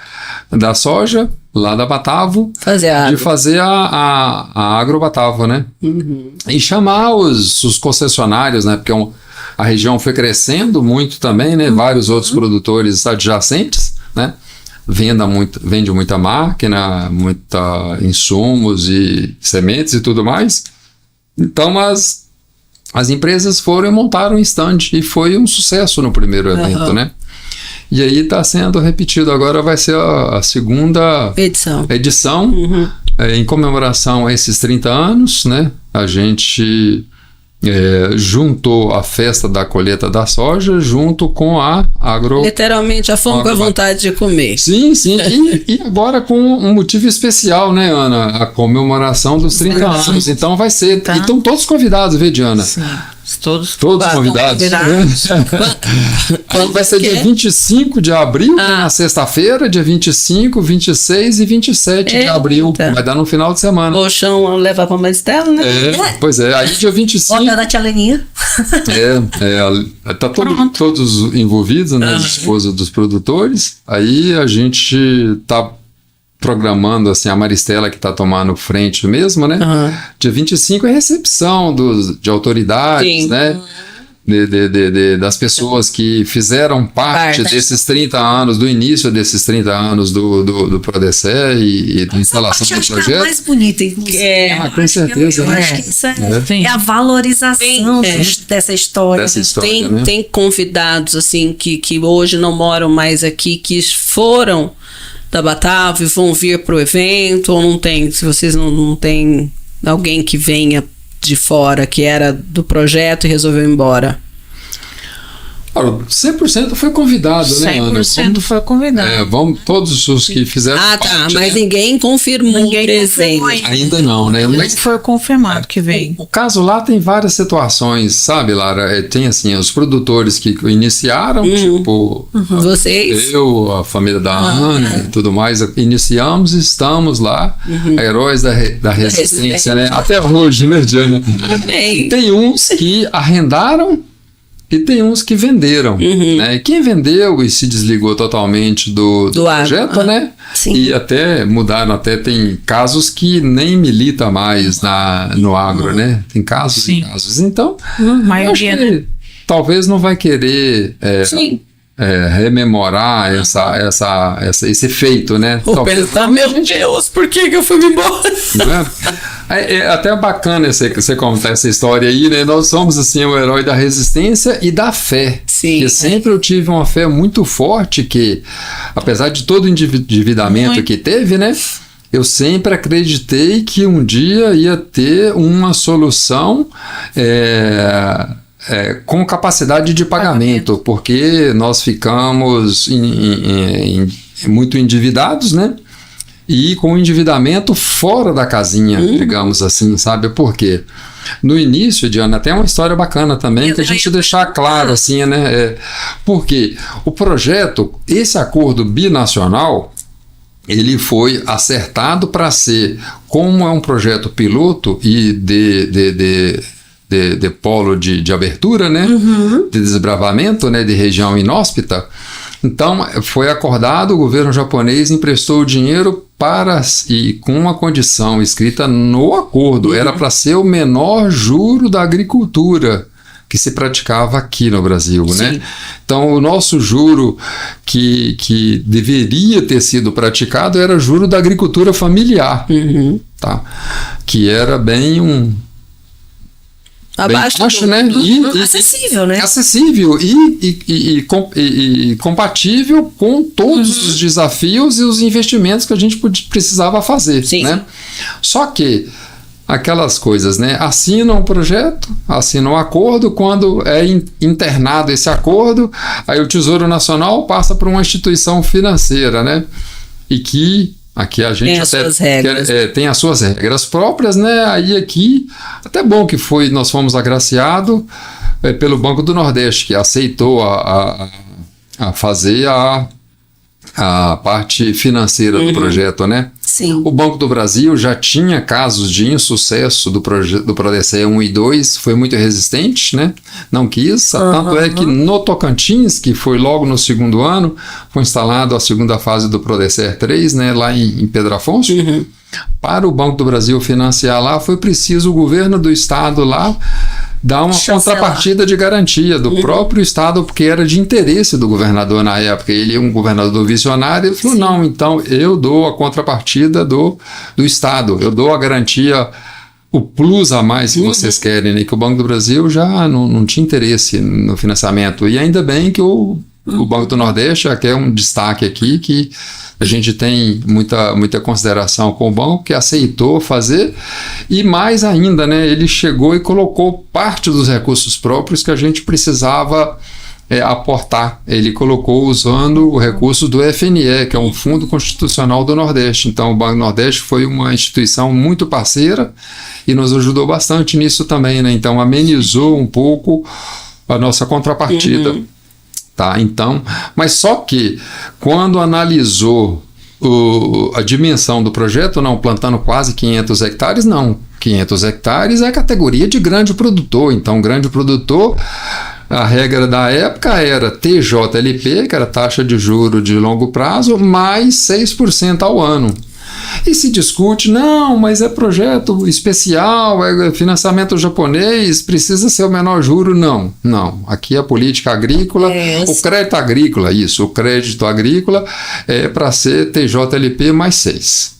da soja, lá da Batavo, fazer a Agrobatavo, né? E chamar os concessionários, né? Porque a região foi crescendo muito também, né? Vários outros produtores adjacentes, né? Vende muita máquina, muita insumos e sementes e tudo mais. Então as empresas foram e montaram um stand e foi um sucesso no primeiro evento, né? E aí está sendo repetido, agora vai ser a segunda edição em comemoração a esses 30 anos, né? A gente juntou a festa da colheita da soja junto com a literalmente a fome com a vontade de comer. Sim. E agora com um motivo especial, né, Ana? A comemoração dos 30 anos. Então vai ser. E estão todos convidados, viu, Diana? Sim. Todos convidados. Vai ser dia 25 de abril, na sexta-feira, dia 25, 26 e 27 de abril. Vai dar no final de semana. O chão leva para uma Estela, né? Pois é. Aí dia 25. Bota da tia Leninha. Tá todos envolvidos, né? As esposas dos produtores. Aí a gente tá programando, assim, a Maristela que está tomando frente mesmo, né? Dia 25 é recepção de autoridades, né? Das pessoas que fizeram parte desses 30 anos, do início desses 30 anos do Prodecé e da instalação do projeto. É mais bonita, com certeza. Eu acho que isso é a valorização dessa história. Tem convidados, assim, que hoje não moram mais aqui, que foram da Batavo e vão vir para o evento, ou não tem? Se vocês não tem alguém que venha de fora, que era do projeto e resolveu ir embora? 100% foi convidado, né, Ana? 100% foi convidado. Todos os que fizeram parte, mas ninguém confirmou presença. Ainda não, né? Mas foi confirmado que veio. O caso lá tem várias situações, sabe, Lara? Tem, assim, os produtores que iniciaram, tipo... Vocês? Eu, a família da Ana e tudo mais, iniciamos e estamos lá, heróis da resistência, né? Até hoje, né, Diana? Tem uns que arrendaram e tem uns que venderam, né? E quem vendeu e se desligou totalmente do projeto, né? Sim. E até mudaram, tem casos que nem milita mais no agro, né? Tem casos e casos. Então, maioria, acho que talvez não vai querer rememorar esse efeito, né? Vou pensar, meu Deus, por que eu fui embora? É até bacana você contar essa história aí, né? Nós somos, assim, o herói da resistência e da fé. Sim. Porque sempre eu tive uma fé muito forte que, apesar de todo o endividamento que teve, né? Eu sempre acreditei que um dia ia ter uma solução com capacidade de pagamento, porque nós ficamos muito endividados, né? E com o endividamento fora da casinha, digamos assim, sabe? Por quê? No início, Diana, até uma história bacana também, que a gente deixar claro, assim, né? Porque o projeto, esse acordo binacional, ele foi acertado para ser, como é um projeto piloto e de polo de abertura, né? De desbravamento, né? De região inóspita. Então, foi acordado, o governo japonês emprestou o dinheiro e com uma condição escrita no acordo, era para ser o menor juro da agricultura que se praticava aqui no Brasil, né? Então, o nosso juro que deveria ter sido praticado era juro da agricultura familiar, tá? Que era bem abaixo, né? Acessível, né? Acessível e compatível com todos os desafios e os investimentos que a gente precisava fazer, né? Só que aquelas coisas, né? Assinam um projeto, assinam um acordo, quando é internado esse acordo, aí o Tesouro Nacional passa para uma instituição financeira, né? E que aqui a gente tem as suas regras próprias, né? Aí aqui, até bom que nós fomos agraciados pelo Banco do Nordeste, que aceitou a fazer a parte financeira do projeto, né? Sim. O Banco do Brasil já tinha casos de insucesso do Prodecé 1 e 2, foi muito resistente, né? Não quis, tanto é que no Tocantins, que foi logo no segundo ano, foi instalado a segunda fase do Prodecé 3, né? Lá em Pedro Afonso. Para o Banco do Brasil financiar lá, foi preciso o governo do estado lá dar uma contrapartida de garantia do próprio estado, porque era de interesse do governador na época. Ele é um governador visionário, ele falou, não, então eu dou a contrapartida do estado, eu dou a garantia, o plus a mais que vocês querem, né? Que o Banco do Brasil já não tinha interesse no financiamento, e ainda bem que o Banco do Nordeste, que é um destaque aqui, que a gente tem muita consideração com o banco, que aceitou fazer, e mais ainda, né, ele chegou e colocou parte dos recursos próprios que a gente precisava aportar. Ele colocou usando o recurso do FNE, que é um Fundo Constitucional do Nordeste. Então o Banco do Nordeste foi uma instituição muito parceira e nos ajudou bastante nisso também, né? Então amenizou um pouco a nossa contrapartida. Tá, então, mas só que quando analisou a dimensão do projeto, não, plantando quase 500 hectares, não, 500 hectares é categoria de grande produtor. Então, grande produtor, a regra da época era TJLP, que era taxa de juro de longo prazo, mais 6% ao ano. E se discute, não, mas é projeto especial, é financiamento japonês, precisa ser o menor juro. Não. Aqui a política agrícola, o crédito agrícola, o crédito agrícola é para ser TJLP mais 6.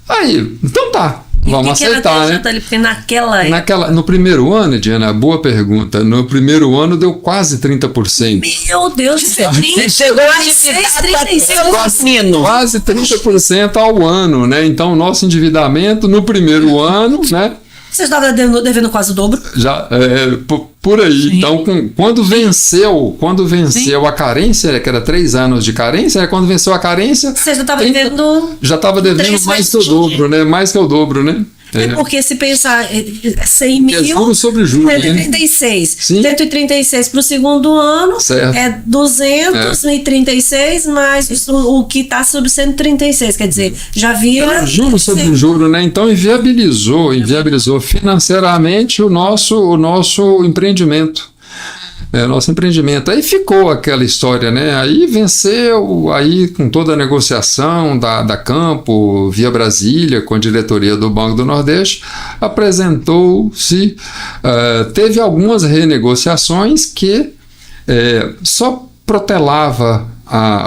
Aí, então tá. Vamos aceitar, né? Naquela época? No primeiro ano, Diana, boa pergunta. No primeiro ano deu quase 30%. Meu Deus do céu. Você chegou a 36 quase 30% ao ano, né? Então, o nosso endividamento no primeiro ano, né? Você estava devendo quase o dobro? Já, por aí. Sim. Então, quando venceu a carência, que era 3 anos de carência, quando venceu a carência... Você já estava devendo... Já estava devendo mais que o dobro, né? Mais que o dobro, né? Porque se pensar 100 mil... juros sobre juros. 136. Sim. 136 para o segundo ano, certo. É 236 mais o que está sobre 136. Quer dizer, já vira... Juros sobre juros, né? Então inviabilizou financeiramente o nosso empreendimento. Nosso empreendimento. Aí ficou aquela história, né? Aí venceu, aí com toda a negociação da Campo, via Brasília, com a diretoria do Banco do Nordeste, apresentou-se, teve algumas renegociações que só protelava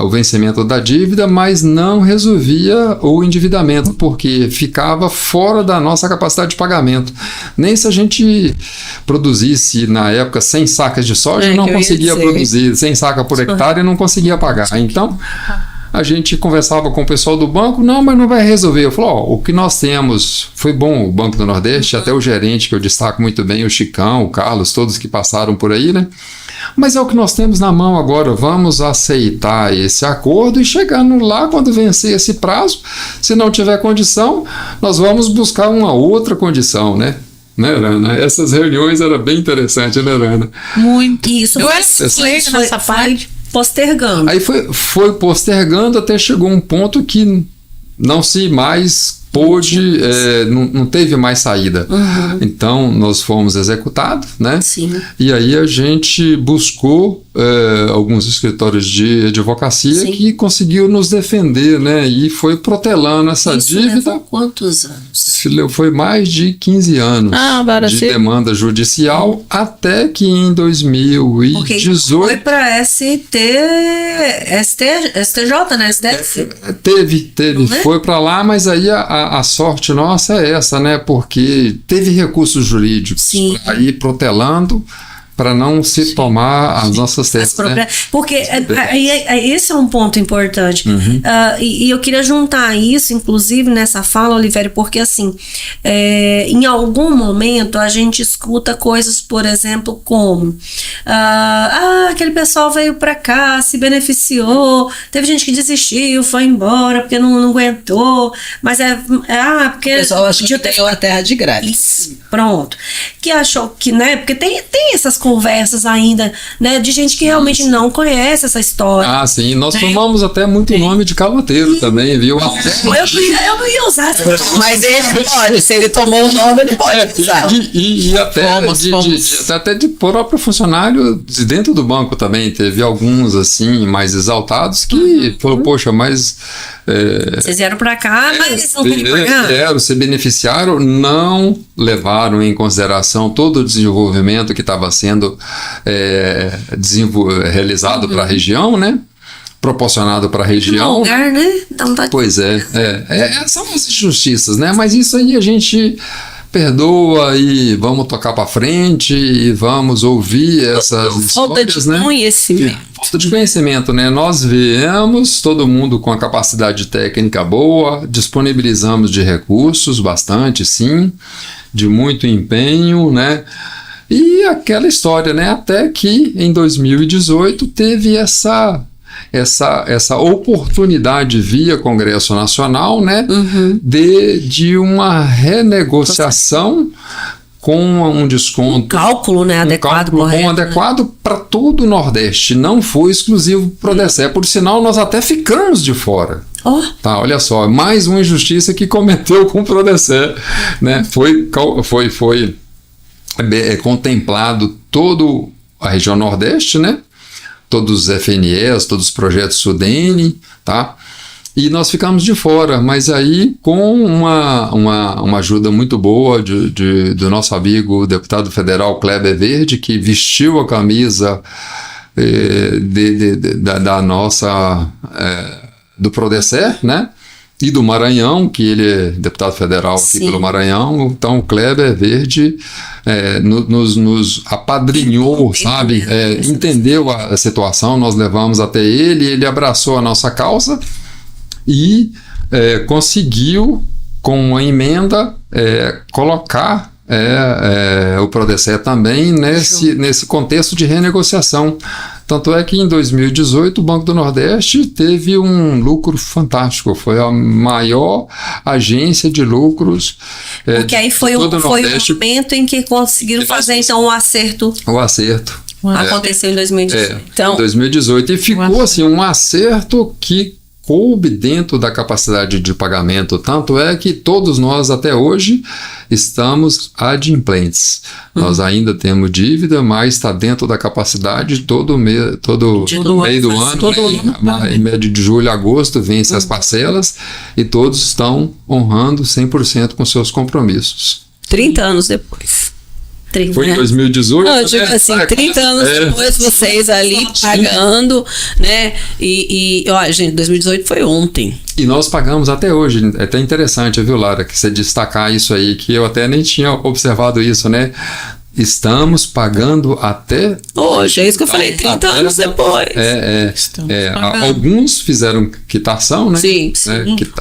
o vencimento da dívida, mas não resolvia o endividamento, porque ficava fora da nossa capacidade de pagamento. Nem se a gente produzisse, na época, 100 sacas de soja, não conseguia produzir 100 sacas por hectare e não conseguia pagar. Então, a gente conversava com o pessoal do banco, não, mas não vai resolver. Eu falo, o que nós temos, foi bom o Banco do Nordeste, até o gerente, que eu destaco muito bem, o Chicão, o Carlos, todos que passaram por aí, né? Mas é o que nós temos na mão agora, vamos aceitar esse acordo e chegando lá, quando vencer esse prazo, se não tiver condição, nós vamos buscar uma outra condição, né? Né, Rana? Essas reuniões eram bem interessantes, né, Rana? Muito. Isso, eu era excelente nessa parte. Postergando. Aí foi postergando até chegou um ponto que não se mais pôde, não teve mais saída. Então, nós fomos executados, né? Sim. E aí a gente buscou alguns escritórios de advocacia que conseguiu nos defender, né? E foi protelando essa dívida. Levou quantos anos? Foi mais de 15 anos de demanda judicial, até que em 2018... Foi para STJ, né? STF. Teve. Foi para lá, mas aí a sorte nossa é essa, né? Porque teve recursos jurídicos para ir protelando, para não se tomar as nossas terras. Né? Porque esse é um ponto importante. E eu queria juntar isso, inclusive, nessa fala, Olivério, porque assim, em algum momento a gente escuta coisas, por exemplo, como aquele pessoal veio para cá, se beneficiou, teve gente que desistiu, foi embora porque não aguentou, mas porque... O pessoal acha que tem a terra de grátis. Pronto. Que achou que, né, porque tem essas conversas ainda, né, de gente que realmente não conhece essa história. Sim, nós tomamos até muito nome de caloteiro também, viu? Eu não ia usar essa mas ele pode, se ele tomou o nome, ele pode usar. E até de próprio funcionário de dentro do banco também, teve alguns assim, mais exaltados, que falou, poxa, mas... vocês vieram para cá, mas não tem pagar. Se beneficiaram, não levaram em consideração todo o desenvolvimento que estava sendo realizado para a região, né? Proporcionado para a região. Lugar, né? Então, Pois são as injustiças, né? Mas isso aí a gente perdoa e vamos tocar para frente e vamos ouvir essas histórias, falta de conhecimento. Falta de conhecimento, né? Nós viemos, todo mundo com a capacidade técnica boa, disponibilizamos de recursos, bastante, sim, de muito empenho, né? E aquela história, né? Até que em 2018 teve essa oportunidade via Congresso Nacional, né, de uma renegociação com um desconto. Um cálculo, né, adequado para todo o Nordeste. Não foi exclusivo para o Prodecé. Por sinal, nós até ficamos de fora. Tá, olha só, mais uma injustiça que cometeu com o Prodecé, né? Foi contemplado toda a região Nordeste, né? Todos os FNEs, todos os projetos SUDENE, tá? E nós ficamos de fora, mas aí com uma ajuda muito boa do nosso amigo deputado federal Kleber Verde, que vestiu a camisa da nossa do Prodecé, né? E do Maranhão, que ele é deputado federal aqui pelo Maranhão, então o Kleber Verde nos apadrinhou, sabe? Entendeu a situação, nós levamos até ele abraçou a nossa causa e conseguiu, com uma emenda, colocar o Prodecé também nesse contexto de renegociação. Tanto é que em 2018 o Banco do Nordeste teve um lucro fantástico, foi a maior agência de lucros. Porque aí foi o momento em que conseguiram fazer então o acerto. O acerto. Aconteceu em 2018. Em 2018. E ficou assim um acerto que coube dentro da capacidade de pagamento, tanto é que todos nós até hoje estamos adimplentes. Nós ainda temos dívida, mas está dentro da capacidade todo meio do ano, em média de julho a agosto, vence as parcelas e todos estão honrando 100% com seus compromissos. 30 anos depois. Foi em 2018. Não, eu digo assim, 30 anos depois, vocês ali pagando, né? Ó, gente, 2018 foi ontem. E nós pagamos até hoje. É até interessante, viu, Lara, que você destacar isso aí, que eu até nem tinha observado isso, né? Estamos pagando até hoje, é isso que eu falei, 30 anos depois. Alguns fizeram quitação, né? Sim.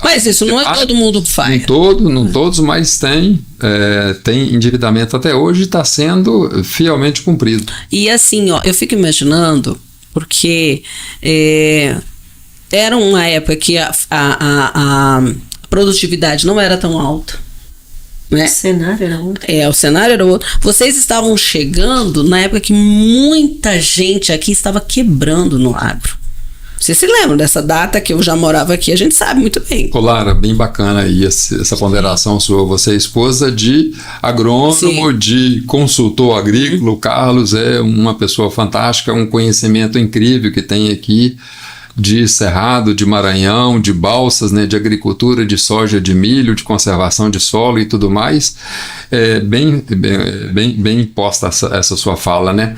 Mas isso não é todo mundo que faz. Não todos, mas tem endividamento até hoje e está sendo fielmente cumprido. E assim, ó, eu fico imaginando, porque era uma época que a produtividade não era tão alta. Né? O cenário era outro. O cenário era outro. Vocês estavam chegando na época que muita gente aqui estava quebrando no agro. Vocês se lembram dessa data que eu já morava aqui? A gente sabe muito bem. Lara, bem bacana aí essa ponderação sua. Você é esposa de agrônomo, de consultor agrícola. O Carlos é uma pessoa fantástica, um conhecimento incrível que tem aqui de Cerrado, de Maranhão, de balsas, né, de agricultura, de soja, de milho, de conservação de solo e tudo mais. Bem posta essa sua fala, né?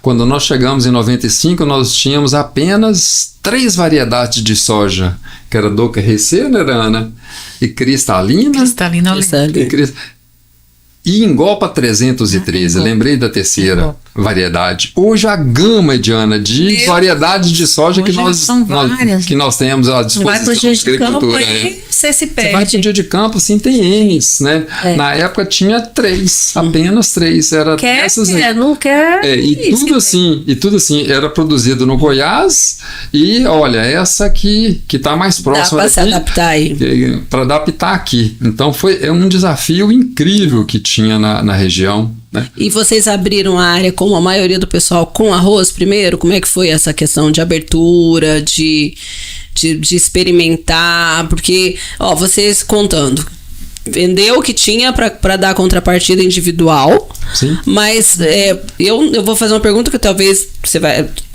Quando nós chegamos em 95, nós tínhamos apenas 3 variedades de soja, que era Doca RC, né, Ana? E Cristalina. E Ingopa 313, lembrei da terceira variedade. Hoje a gama, Diana, de variedades de soja que nós temos à disposição. Vai pro dia de campo aí, você se perde. Você vai pro dia de campo, assim, tem N's, né? Na época tinha 3, apenas 3. Era essas aí. Não quer. E tudo assim, era produzido no Goiás e, olha, essa aqui que tá mais próxima daqui. Dá pra se adaptar aí. Para adaptar aqui. Então é um desafio incrível que tinha na região. Né? E vocês abriram a área, como a maioria do pessoal, com arroz primeiro? Como é que foi essa questão de abertura, de experimentar? Porque, vocês contando, vendeu o que tinha para dar contrapartida individual. Sim. Mas eu vou fazer uma pergunta que talvez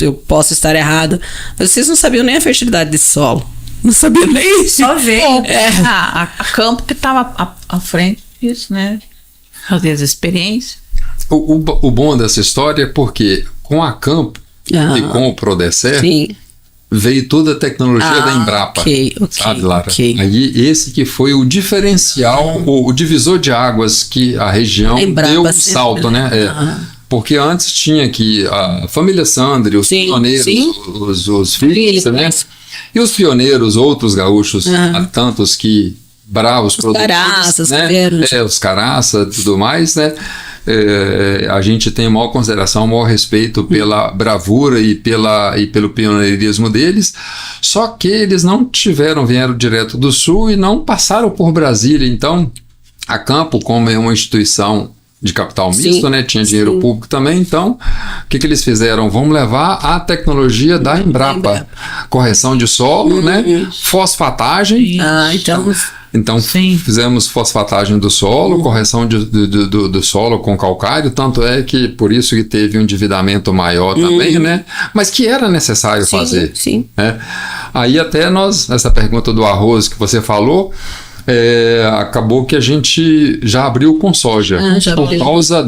eu possa estar errada. Mas vocês não sabiam nem a fertilidade desse solo. Não sabiam nem isso. Só ver. A campo que estava à frente disso, né? Fazer as experiências. O bom dessa história é porque com a Campo e com o Prodesser veio toda a tecnologia da Embrapa, sabe, Lara? Aí esse que foi o diferencial, o divisor de águas que a região deu um salto, né? Porque antes tinha aqui a família Sandri, os pioneiros, os filhos, né? E os pioneiros, outros gaúchos, tantos que bravos produtores, caraças, né? Os caraças e tudo mais, né? A gente tem maior consideração, maior respeito pela bravura e pelo pioneirismo deles, só que eles não vieram direto do sul e não passaram por Brasília. Então a Campo, como é uma instituição de capital misto, né? Tinha dinheiro público também, então o que eles fizeram? Vamos levar a tecnologia da Embrapa, correção de solo, né? Fosfatagem. Então fizemos fosfatagem do solo, correção do solo com calcário, tanto é que por isso que teve um endividamento maior também, né? Mas que era necessário fazer. Né? Aí até essa pergunta do arroz que você falou, acabou que a gente já abriu com soja, por causa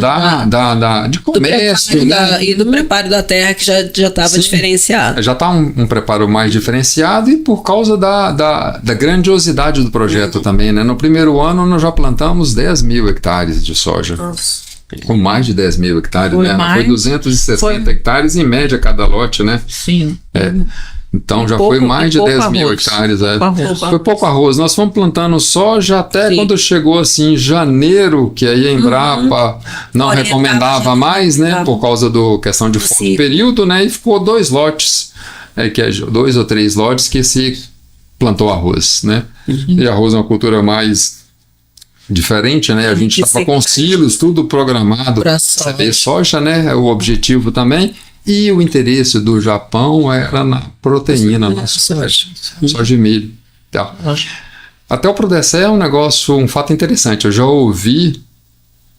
de comércio, né? E do preparo da terra que já estava diferenciado. Já está um preparo mais diferenciado e por causa da grandiosidade do projeto também, né? No primeiro ano nós já plantamos 10 mil hectares de soja. Nossa. Com mais de 10 mil hectares, né? Foi 260 hectares em média cada lote, né? Sim. Então já foi mais de 10 mil hectares. Foi pouco arroz. Nós fomos plantando soja até quando chegou assim janeiro, que aí a Embrapa não recomendava mais, né? Por causa da questão de fogo período, né? E ficou 2 lotes, 2 ou 3 lotes que se plantou arroz, né? E arroz é uma cultura mais diferente, né? A gente estava com silos, tudo programado para receber soja, né? O objetivo também. E o interesse do Japão era na proteína, na soja e milho. Tá. Até o Prodesser é um fato interessante. Eu já ouvi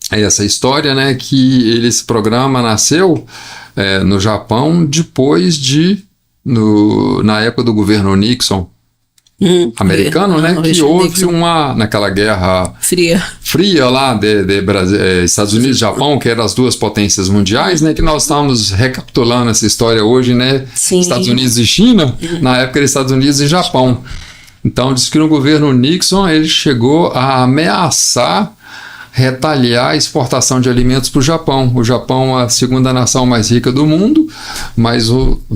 essa história, né, que esse programa nasceu no Japão depois na época do governo Nixon, americano, né? Que houve naquela guerra fria lá de Estados Unidos e Japão, que eram as duas potências mundiais, né? Que nós estamos recapitulando essa história hoje, né? Sim. Estados Unidos e China, na época era Estados Unidos e Japão. Então, diz que no governo Nixon ele chegou a ameaçar retaliar a exportação de alimentos para o Japão. O Japão é a segunda nação mais rica do mundo, mas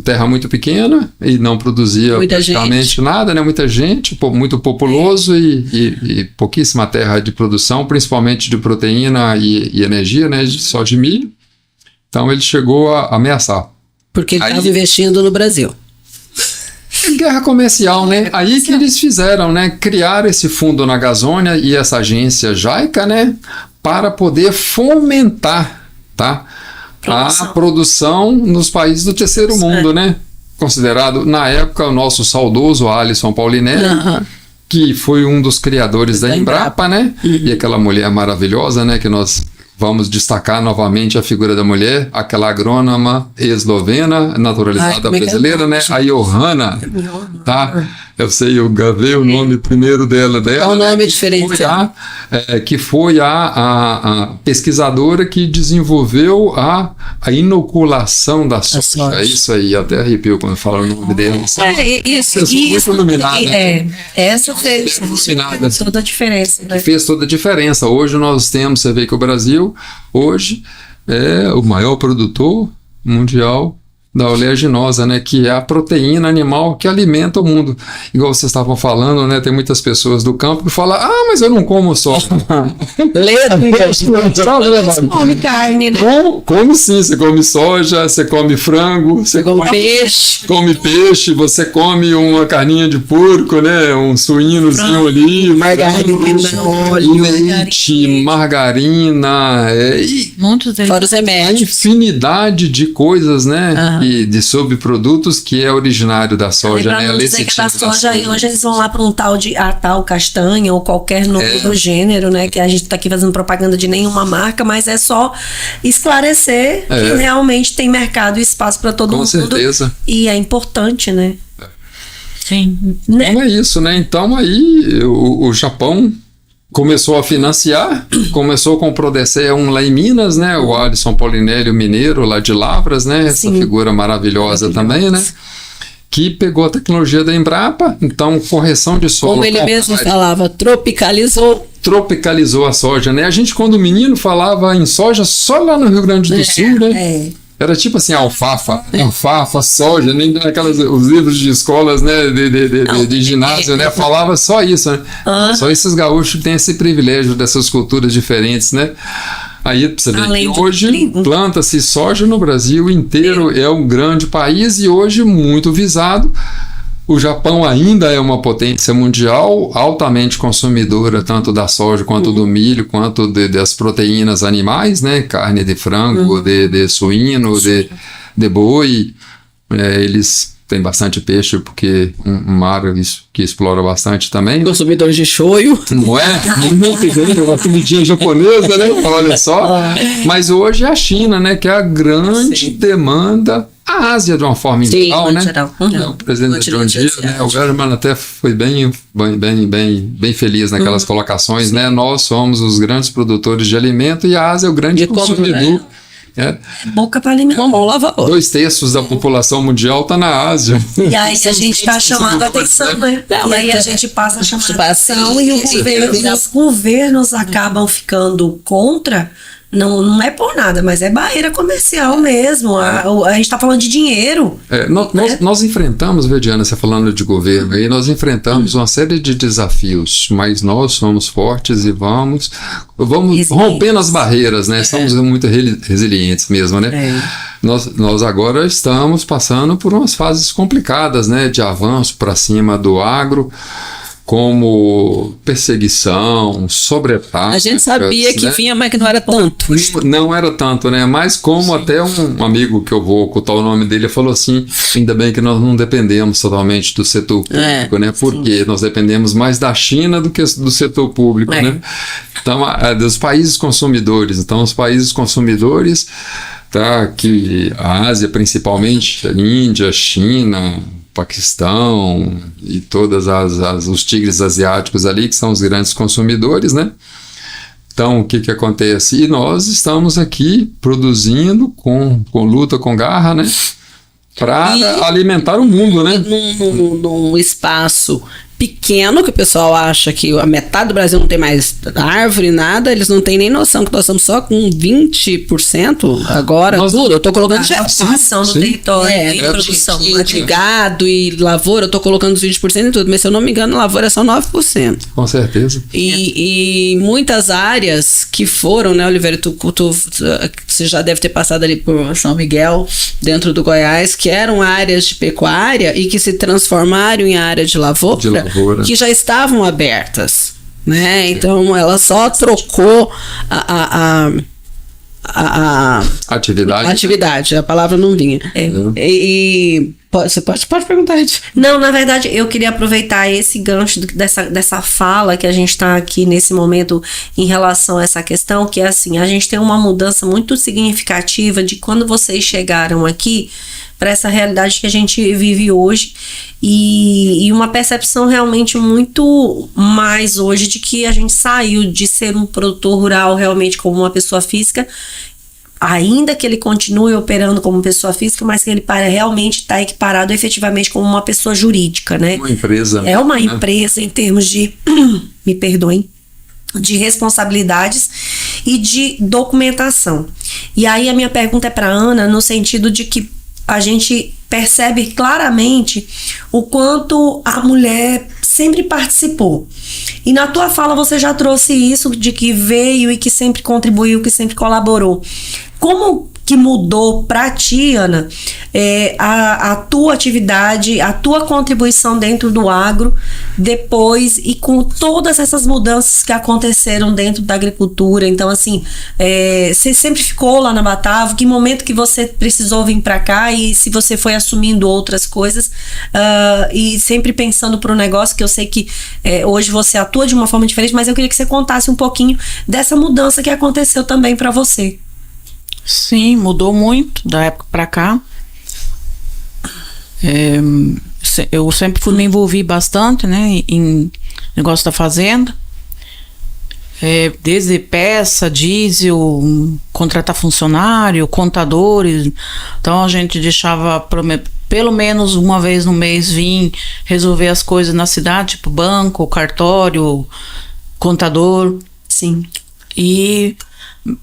terra muito pequena e não produzia praticamente nada, né? Muita gente, muito populoso e pouquíssima terra de produção, principalmente de proteína e energia, né? Só de milho. Então ele chegou a ameaçar. Porque ele estava investindo no Brasil. Guerra comercial, né? Aí que eles fizeram, né? Criar esse fundo na Gasônia e essa agência JICA, né? Para poder fomentar, tá? A produção nos países do terceiro mundo, né? Considerado, na época, o nosso saudoso Alisson Paulinelli, que foi um dos criadores da Embrapa, né? E aquela mulher maravilhosa, né? Que nós vamos destacar novamente a figura da mulher, aquela agrônoma eslovena, naturalizada brasileira, né? A Johanna, tá? Eu sei, eu gravei o nome primeiro dela. É um nome diferente. Que foi a pesquisadora que desenvolveu a inoculação da soja. É isso aí, até arrepio quando falo o nome dela. Isso iluminada. Essa fez toda a diferença. Né? Fez toda a diferença. Hoje nós temos, você vê que o Brasil, hoje, é o maior produtor mundial da oleaginosa, né, que é a proteína animal que alimenta o mundo. Igual vocês estavam falando, né, tem muitas pessoas do campo que falam, mas eu não como soja. Você come carne, né? Como sim, você come soja, você come frango, você come peixe. Come peixe, você come uma carninha de porco, né, um suínozinho ali, margarina, óleo, leite, margarina, fora os remédios. Infinidade de coisas, né, e de subprodutos que é originário da soja, né? Não dizer que da soja, e hoje eles vão lá para um tal castanha ou qualquer nome do gênero, né? Que a gente está aqui fazendo propaganda de nenhuma marca, mas é só esclarecer que realmente tem mercado e espaço para todo mundo. Com certeza. E é importante, né? Sim. Então é isso, né? Então aí o Japão começou a financiar, começou com o Prodecé 1 lá em Minas, né? O Alisson Paulinelli, o mineiro lá de Lavras, né? Essa figura maravilhosa também, né? Que pegou a tecnologia da Embrapa, então correção de solo. Como ele mesmo falava, tropicalizou a soja, né? A gente, quando menino, falava em soja só lá no Rio Grande do Sul, né? Era tipo assim, alfafa, soja, nem os livros de escolas, né, de ginásio, né, falava só isso, né? Só esses gaúchos que têm esse privilégio dessas culturas diferentes, né? Aí você vê que hoje planta-se soja no Brasil inteiro, é um grande país e hoje muito visado. O Japão ainda é uma potência mundial, altamente consumidora tanto da soja quanto do milho, quanto das proteínas animais, né? Carne de frango, de suíno, de boi. Eles têm bastante peixe porque um mar que explora bastante também. Consumidores de shoyu. Não é? Uma comidinha japonesa, né? Olha só. Mas hoje é a China, né? Que é a grande demanda. A Ásia, de uma forma geral, né? O presidente John Deere, né? O German até foi bem feliz naquelas colocações, né? Nós somos os grandes produtores de alimento e a Ásia é o grande consumidor. Boca para alimentar. 2/3 da população mundial está na Ásia. E aí a gente está chamando a atenção, né? E aí a gente passa a chamar a atenção e os governos acabam ficando contra. Não é por nada, mas é barreira comercial mesmo. A gente está falando de dinheiro. Nós enfrentamos, Diana, você falando de governo, aí nós enfrentamos uma série de desafios, mas nós somos fortes e vamos rompendo as barreiras, né? Somos muito resilientes mesmo, né? Nós agora estamos passando por umas fases complicadas, né? De avanço para cima do agro, como perseguição, sobretaxas. A gente sabia que vinha, mas que não era tanto. Não era tanto, né? Mas como até um amigo que eu vou ocultar o nome dele falou assim, ainda bem que nós não dependemos totalmente do setor público, né? Porque nós dependemos mais da China do que do setor público, né? Então, dos países consumidores. Então, os países consumidores, tá? Que a Ásia principalmente, a Índia, China, Paquistão e todas os tigres asiáticos ali, que são os grandes consumidores, né? Então, o que acontece? E nós estamos aqui produzindo com luta, com garra, né? Para alimentar o mundo, né? Num espaço pequeno, que o pessoal acha que a metade do Brasil não tem mais árvore, nada, eles não têm nem noção que nós estamos só com 20% agora, tudo, eu tô colocando a ocupação do território e produção de gado e lavoura, eu tô colocando os 20% em tudo, mas se eu não me engano, lavoura é só 9%. Com certeza. E muitas áreas que foram, né, Oliveira, você já deve ter passado ali por São Miguel, dentro do Goiás, que eram áreas de pecuária e que se transformaram em área de lavoura. Que já estavam abertas, né? Então ela só trocou a atividade, a palavra não vinha. Você pode perguntar. Não, na verdade, eu queria aproveitar esse gancho dessa fala que a gente está aqui nesse momento em relação a essa questão, que é assim, a gente tem uma mudança muito significativa de quando vocês chegaram aqui para essa realidade que a gente vive hoje e uma percepção realmente muito mais hoje de que a gente saiu de ser um produtor rural realmente como uma pessoa física, ainda que ele continue operando como pessoa física, mas que ele realmente está equiparado efetivamente como uma pessoa jurídica, né? Uma empresa. É uma empresa em termos de, me perdoem, de responsabilidades e de documentação. E aí a minha pergunta é para Ana, no sentido de que a gente percebe claramente o quanto a mulher sempre participou. E na tua fala você já trouxe isso de que veio e que sempre contribuiu, que sempre colaborou. Como que mudou para ti, Ana, a tua atividade, a tua contribuição dentro do agro, depois e com todas essas mudanças que aconteceram dentro da agricultura? Então, assim, você sempre ficou lá na Batavo, que momento que você precisou vir para cá e se você foi assumindo outras coisas e sempre pensando para o negócio, que eu sei que hoje você atua de uma forma diferente, mas eu queria que você contasse um pouquinho dessa mudança que aconteceu também para você. Sim, mudou muito da época para cá. Eu sempre me envolvi bastante, né, em negócio da fazenda. Desde peça, diesel, contratar funcionário, contadores. Então a gente deixava pelo menos uma vez no mês vir resolver as coisas na cidade, tipo banco, cartório, contador. Sim. E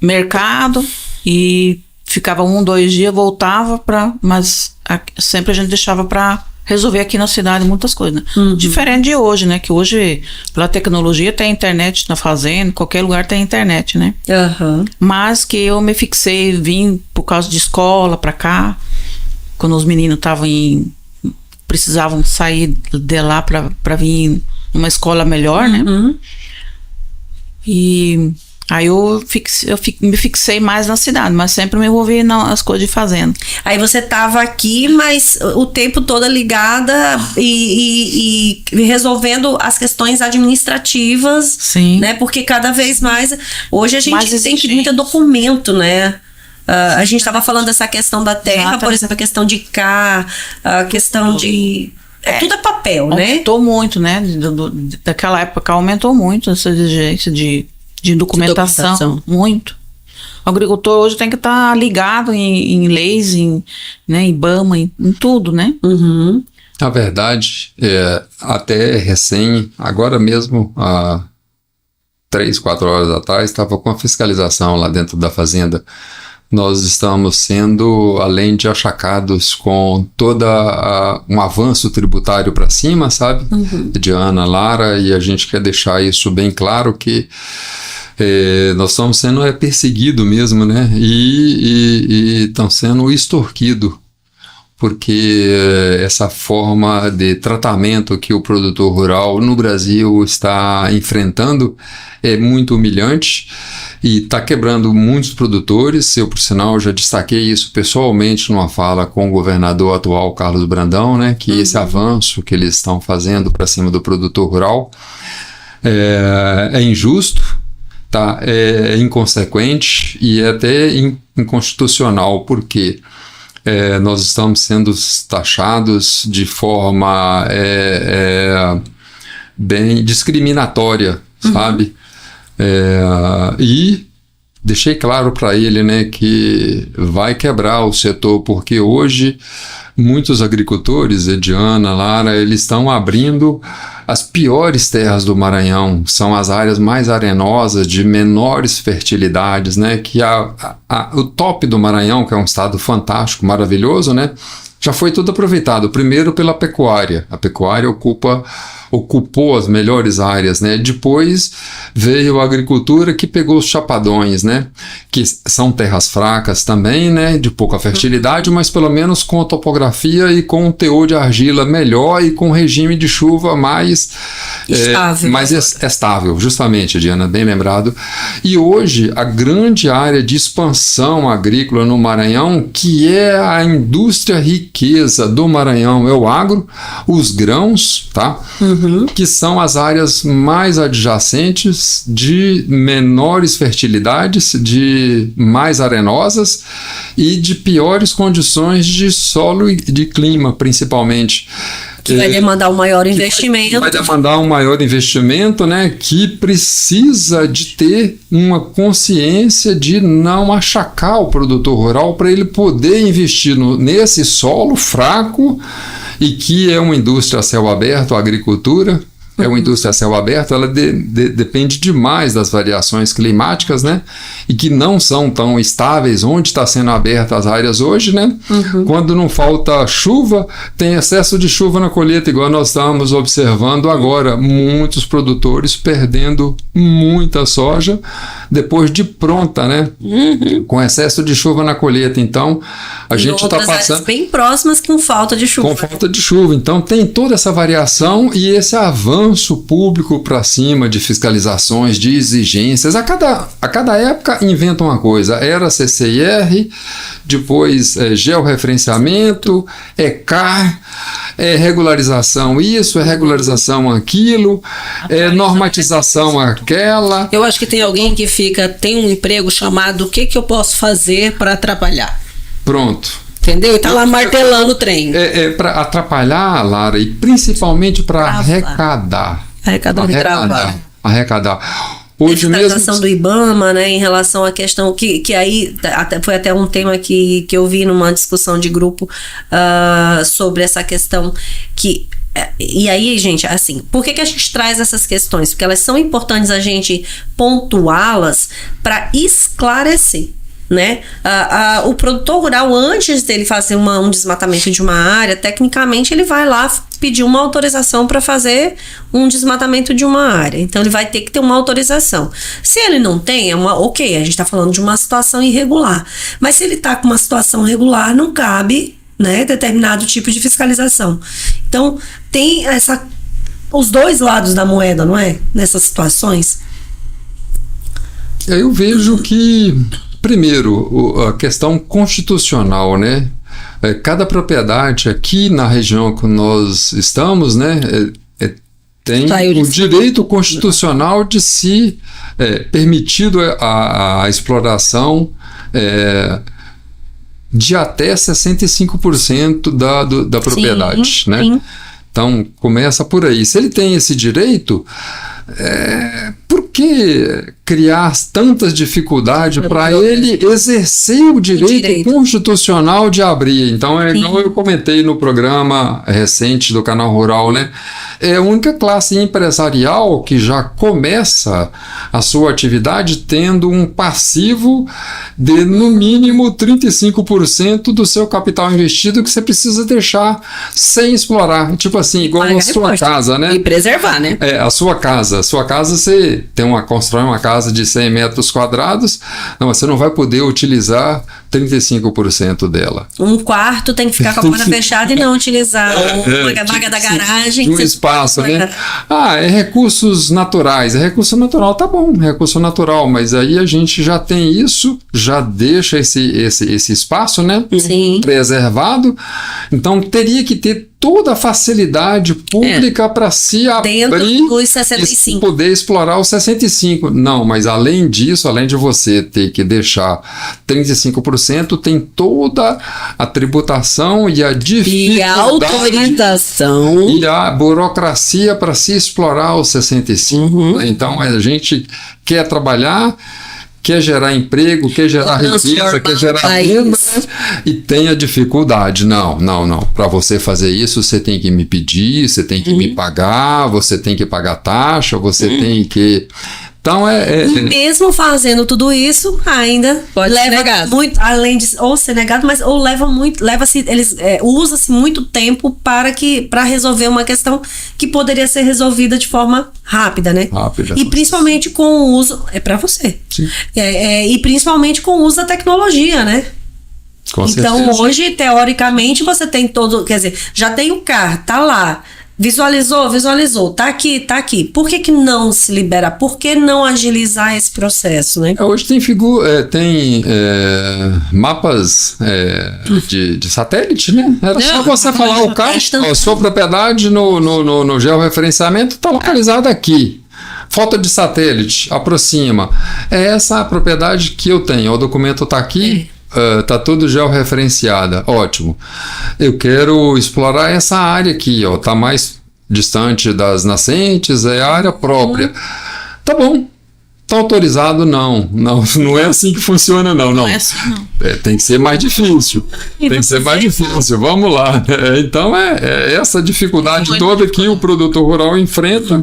mercado. E ficava 1-2 dias, voltava mas sempre a gente deixava para resolver aqui na cidade muitas coisas, né? Uhum. Diferente de hoje, né? Que hoje, pela tecnologia, tem internet na fazenda, em qualquer lugar tem internet, né? Uhum. Mas que eu me fixei, vim por causa de escola para cá, quando os meninos precisavam sair de lá para vir numa escola melhor, né? Uhum. E aí eu me fixei mais na cidade, mas sempre me envolvi nas coisas de fazenda. Aí você estava aqui, mas o tempo todo ligada e resolvendo as questões administrativas. Sim. Né? Porque cada vez mais... Hoje a gente tem muito documento, né? A gente estava falando dessa questão da terra, exatamente. Por exemplo, a questão de a questão de... tudo é papel, né? Aumentou muito, né? Daquela época aumentou muito essa exigência de documentação, muito. O agricultor hoje tem que estar ligado em leis, em IBAMA, em tudo, né? Uhum. Na verdade, até agora mesmo, há 3-4 horas atrás, estava com a fiscalização lá dentro da fazenda. Nós estamos sendo, além de achacados com um avanço tributário para cima, sabe? Uhum. De Ana Lara, e a gente quer deixar isso bem claro que nós estamos sendo perseguidos mesmo, né? E estamos sendo extorquidos, porque essa forma de tratamento que o produtor rural no Brasil está enfrentando é muito humilhante e está quebrando muitos produtores. Eu, por sinal, já destaquei isso pessoalmente numa fala com o governador atual, Carlos Brandão, né? Que esse avanço que eles estão fazendo para cima do produtor rural é injusto. Tá, é inconsequente e é até inconstitucional, porque nós estamos sendo taxados de forma bem discriminatória, sabe? E deixei claro para ele, né, que vai quebrar o setor, porque hoje muitos agricultores, Ediana, Lara, eles estão abrindo as piores terras do Maranhão, são as áreas mais arenosas, de menores fertilidades, né, que o top do Maranhão, que é um estado fantástico, maravilhoso, né, já foi tudo aproveitado, primeiro pela pecuária. A pecuária ocupou as melhores áreas, né? Depois veio a agricultura, que pegou os chapadões, né? Que são terras fracas também, né? De pouca fertilidade, mas pelo menos com a topografia e com um teor de argila melhor e com regime de chuva mais estável, justamente, Diana, bem lembrado. E hoje a grande área de expansão agrícola no Maranhão, que é a indústria riqueza do Maranhão, é o agro, os grãos, tá? Que são as áreas mais adjacentes, de menores fertilidades, de mais arenosas e de piores condições de solo e de clima, principalmente. Que vai demandar um maior investimento. Vai demandar um maior investimento, né? Que precisa de ter uma consciência de não achacar o produtor rural para ele poder investir nesse solo fraco, e que é uma indústria a céu aberto, a agricultura. É uma indústria a céu aberto, ela depende demais das variações climáticas, né? E que não são tão estáveis onde está sendo abertas as áreas hoje, né? Quando não falta chuva, tem excesso de chuva na colheita, igual nós estamos observando agora. Muitos produtores perdendo muita soja depois de pronta, né? Com excesso de chuva na colheita. Então, a gente está passando... áreas bem próximas com falta de chuva. Com falta de chuva. Então, tem toda essa variação e esse avanço público para cima de fiscalizações, de exigências. A cada época inventa uma coisa. Era CCIR, depois georreferenciamento, ECAR, regularização isso, regularização aquilo, normatização aquela. Eu acho que tem alguém que tem um emprego chamado "o que eu posso fazer para atrapalhar?" Pronto. Entendeu? E tá lá martelando o trem. Para atrapalhar, Lara, e principalmente para arrecadar. Arrecadar. Hoje mesmo do IBAMA, né, em relação à questão que aí foi até um tema que eu vi numa discussão de grupo sobre essa questão que... E aí, gente, assim, por que a gente traz essas questões? Porque elas são importantes a gente pontuá-las para esclarecer, né? O produtor rural, antes dele fazer um desmatamento de uma área, tecnicamente ele vai lá pedir uma autorização para fazer um desmatamento de uma área. Então ele vai ter que ter uma autorização. Se ele não tem, ok, a gente está falando de uma situação irregular. Mas se ele está com uma situação regular, não cabe, né, determinado tipo de fiscalização. Então tem os dois lados da moeda, não é? Nessas situações. Eu vejo que, primeiro, a questão constitucional, né? Cada propriedade aqui na região que nós estamos, né, tem o direito constitucional de se permitido a exploração de até 65% da propriedade, sim, né? Sim. Então, começa por aí. Se ele tem esse direito, por que criar tantas dificuldades para ele exercer o direito constitucional de abrir? Então, igual eu comentei no programa recente do Canal Rural, né? É a única classe empresarial que já começa a sua atividade tendo um passivo de, no mínimo, 35% do seu capital investido que você precisa deixar sem explorar. Tipo assim, igual a sua casa, né? E preservar, né? A sua casa. Você constrói uma casa de 100 metros quadrados, você não vai poder utilizar 35% dela. Um quarto tem que ficar com a porta fechada e não utilizar uma vaga da garagem. Um espaço, né? É recursos naturais. É recurso natural, tá bom, recurso natural, mas aí a gente já tem isso, já deixa esse espaço, né? Sim. Preservado. Então teria que ter toda a facilidade pública para se abrir dos 65. E poder explorar os 65. Não, mas além disso, além de você ter que deixar 35% 10% tem toda a tributação e a dificuldade e a autorização e a burocracia para se explorar os 65. Então a gente quer trabalhar, quer gerar emprego, quer gerar riqueza, quer gerar renda, né? E tem a dificuldade. Não. Para você fazer isso, você tem que me pedir, você tem que me pagar, você tem que pagar taxa, você tem que... Então E mesmo fazendo tudo isso, ainda pode ser negado. Muito, além de ou ser negado, mas ou usa-se muito tempo para resolver uma questão que poderia ser resolvida de forma rápida, né? Rápida. E principalmente com o uso, para você. Sim. E principalmente com o uso da tecnologia, né? Com então certeza. Hoje, teoricamente, você tem todo, quer dizer, já tem o carro, tá lá. Visualizou, tá aqui. Por que não se libera? Por que não agilizar esse processo, né? Hoje tem mapas de satélite, né? Era só você falar o carro, sua propriedade no georreferenciamento está localizada aqui. Foto de satélite, aproxima. É essa a propriedade que eu tenho. O documento está aqui. Tá tudo georreferenciada, ótimo. Eu quero explorar essa área aqui, ó, tá mais distante das nascentes, é área própria. Tá bom, tá autorizado? Não é assim que funciona, não. É assim, não. Tem que ser mais difícil. Vamos lá. Então é essa dificuldade toda que o produtor rural enfrenta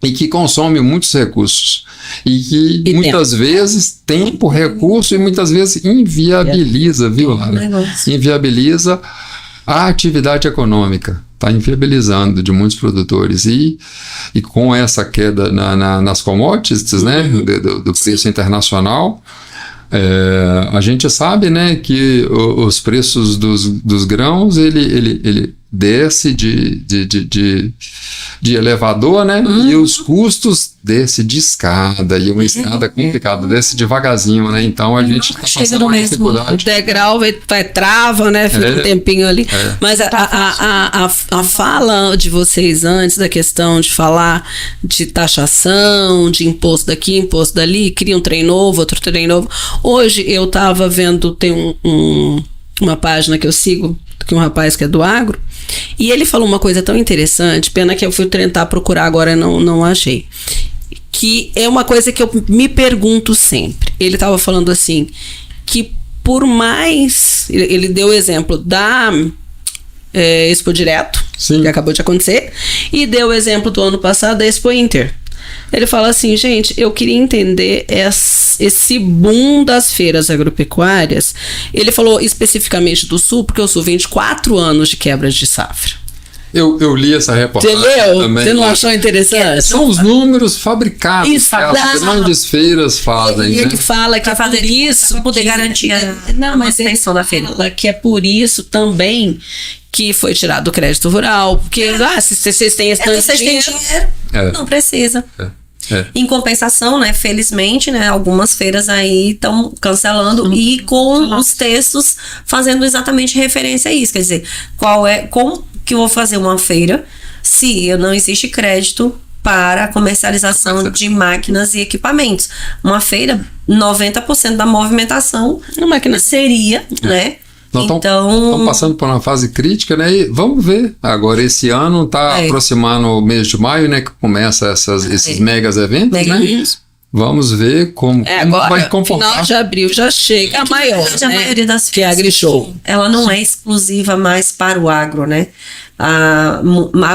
e que consome muitos recursos. E que muitas vezes tempo, recurso e muitas vezes inviabiliza, viu, Lara? Inviabiliza a atividade econômica. Está inviabilizando de muitos produtores. E com essa queda nas commodities, né, do preço internacional, a gente sabe, né, que os preços dos grãos ele desce de elevador, né? E os custos desce de escada, e uma escada complicada, desce devagarzinho, né? Então a gente está passando uma dificuldade. O degrau vai trava, né? Fica um tempinho ali. Mas a fala de vocês antes da questão de falar de taxação, de imposto daqui, imposto dali, cria um trem novo, outro trem novo. Hoje eu estava vendo, tem uma página que eu sigo, que um rapaz que é do agro, e ele falou uma coisa tão interessante, pena que eu fui tentar procurar agora e não achei, que é uma coisa que eu me pergunto sempre. Ele estava falando assim, que por mais... Ele deu o exemplo da Expo Direto, Sim. que acabou de acontecer, e deu o exemplo do ano passado da Expo Inter. Ele fala assim, gente, eu queria entender esse boom das feiras agropecuárias. Ele falou especificamente do Sul, porque o Sul vem de 4 anos de quebra de safra. Eu li essa reportagem. Você leu? Também. Você não achou interessante? São os números fabricados Isso, que as grandes feiras fazem. E ele né? fala que é por isso... Para poder garantir a manutenção da feira. Fala que é por isso também que foi tirado o crédito rural. Porque, se vocês têm esse tanto de dinheiro... Não precisa. Em compensação, né, felizmente, né, algumas feiras aí estão cancelando e com os textos fazendo exatamente referência a isso. Quer dizer, como que eu vou fazer uma feira se não existe crédito para a comercialização de máquinas e equipamentos? Uma feira, 90% da movimentação seria, né? Então, estamos passando por uma fase crítica, né? E vamos ver. Agora, esse ano está aproximando o mês de maio, né? Que começa esses megas eventos, né? Vamos ver como vai comportar. Final de abril já chega a maior, a maioria das que é a AgriShow. Ela não é exclusiva mais para o agro, né? A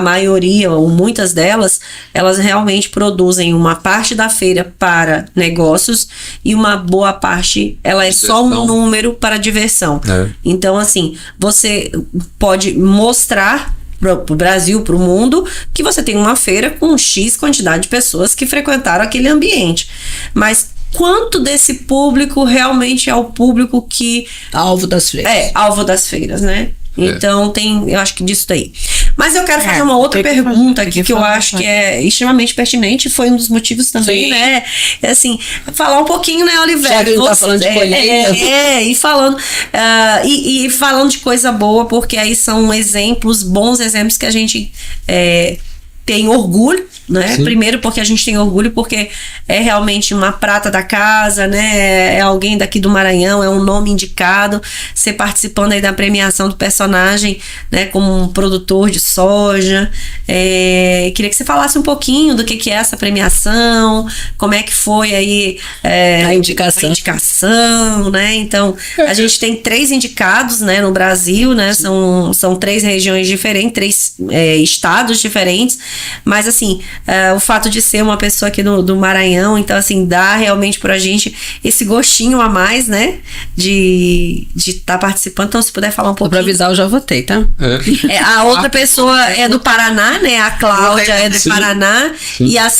maioria, ou muitas delas, elas realmente produzem uma parte da feira para negócios e uma boa parte, ela é só um número para diversão. Então, assim, você pode mostrar para o Brasil, para o mundo, que você tem uma feira com X quantidade de pessoas que frequentaram aquele ambiente. Mas quanto desse público realmente é o público que... Alvo das feiras. Alvo das feiras, né? Então eu acho que disso daí. Mas eu quero fazer uma outra pergunta aqui que eu acho que é extremamente pertinente, foi um dos motivos também, né? É assim, falar um pouquinho, né, Oliveira? Já que tá falando de colheita. E falando de coisa boa, porque aí são exemplos, bons exemplos que a gente tem orgulho, né? Sim. Primeiro porque a gente tem orgulho porque é realmente uma prata da casa, né? É alguém daqui do Maranhão, é um nome indicado. Você participando aí da premiação do personagem, né? Como um produtor de soja. Queria que você falasse um pouquinho do que é essa premiação, como é que foi aí a indicação, né? Então, a gente tem 3 indicados, né? No Brasil, né? São 3 regiões diferentes, 3 estados diferentes. Mas, assim, o fato de ser uma pessoa aqui do Maranhão, então, assim, dá realmente pra gente esse gostinho a mais, né? De estar participando. Então, se puder falar um pouquinho. Pra avisar, eu já votei, tá? A outra pessoa é do Paraná, né? A Cláudia é do Paraná. Sim. E a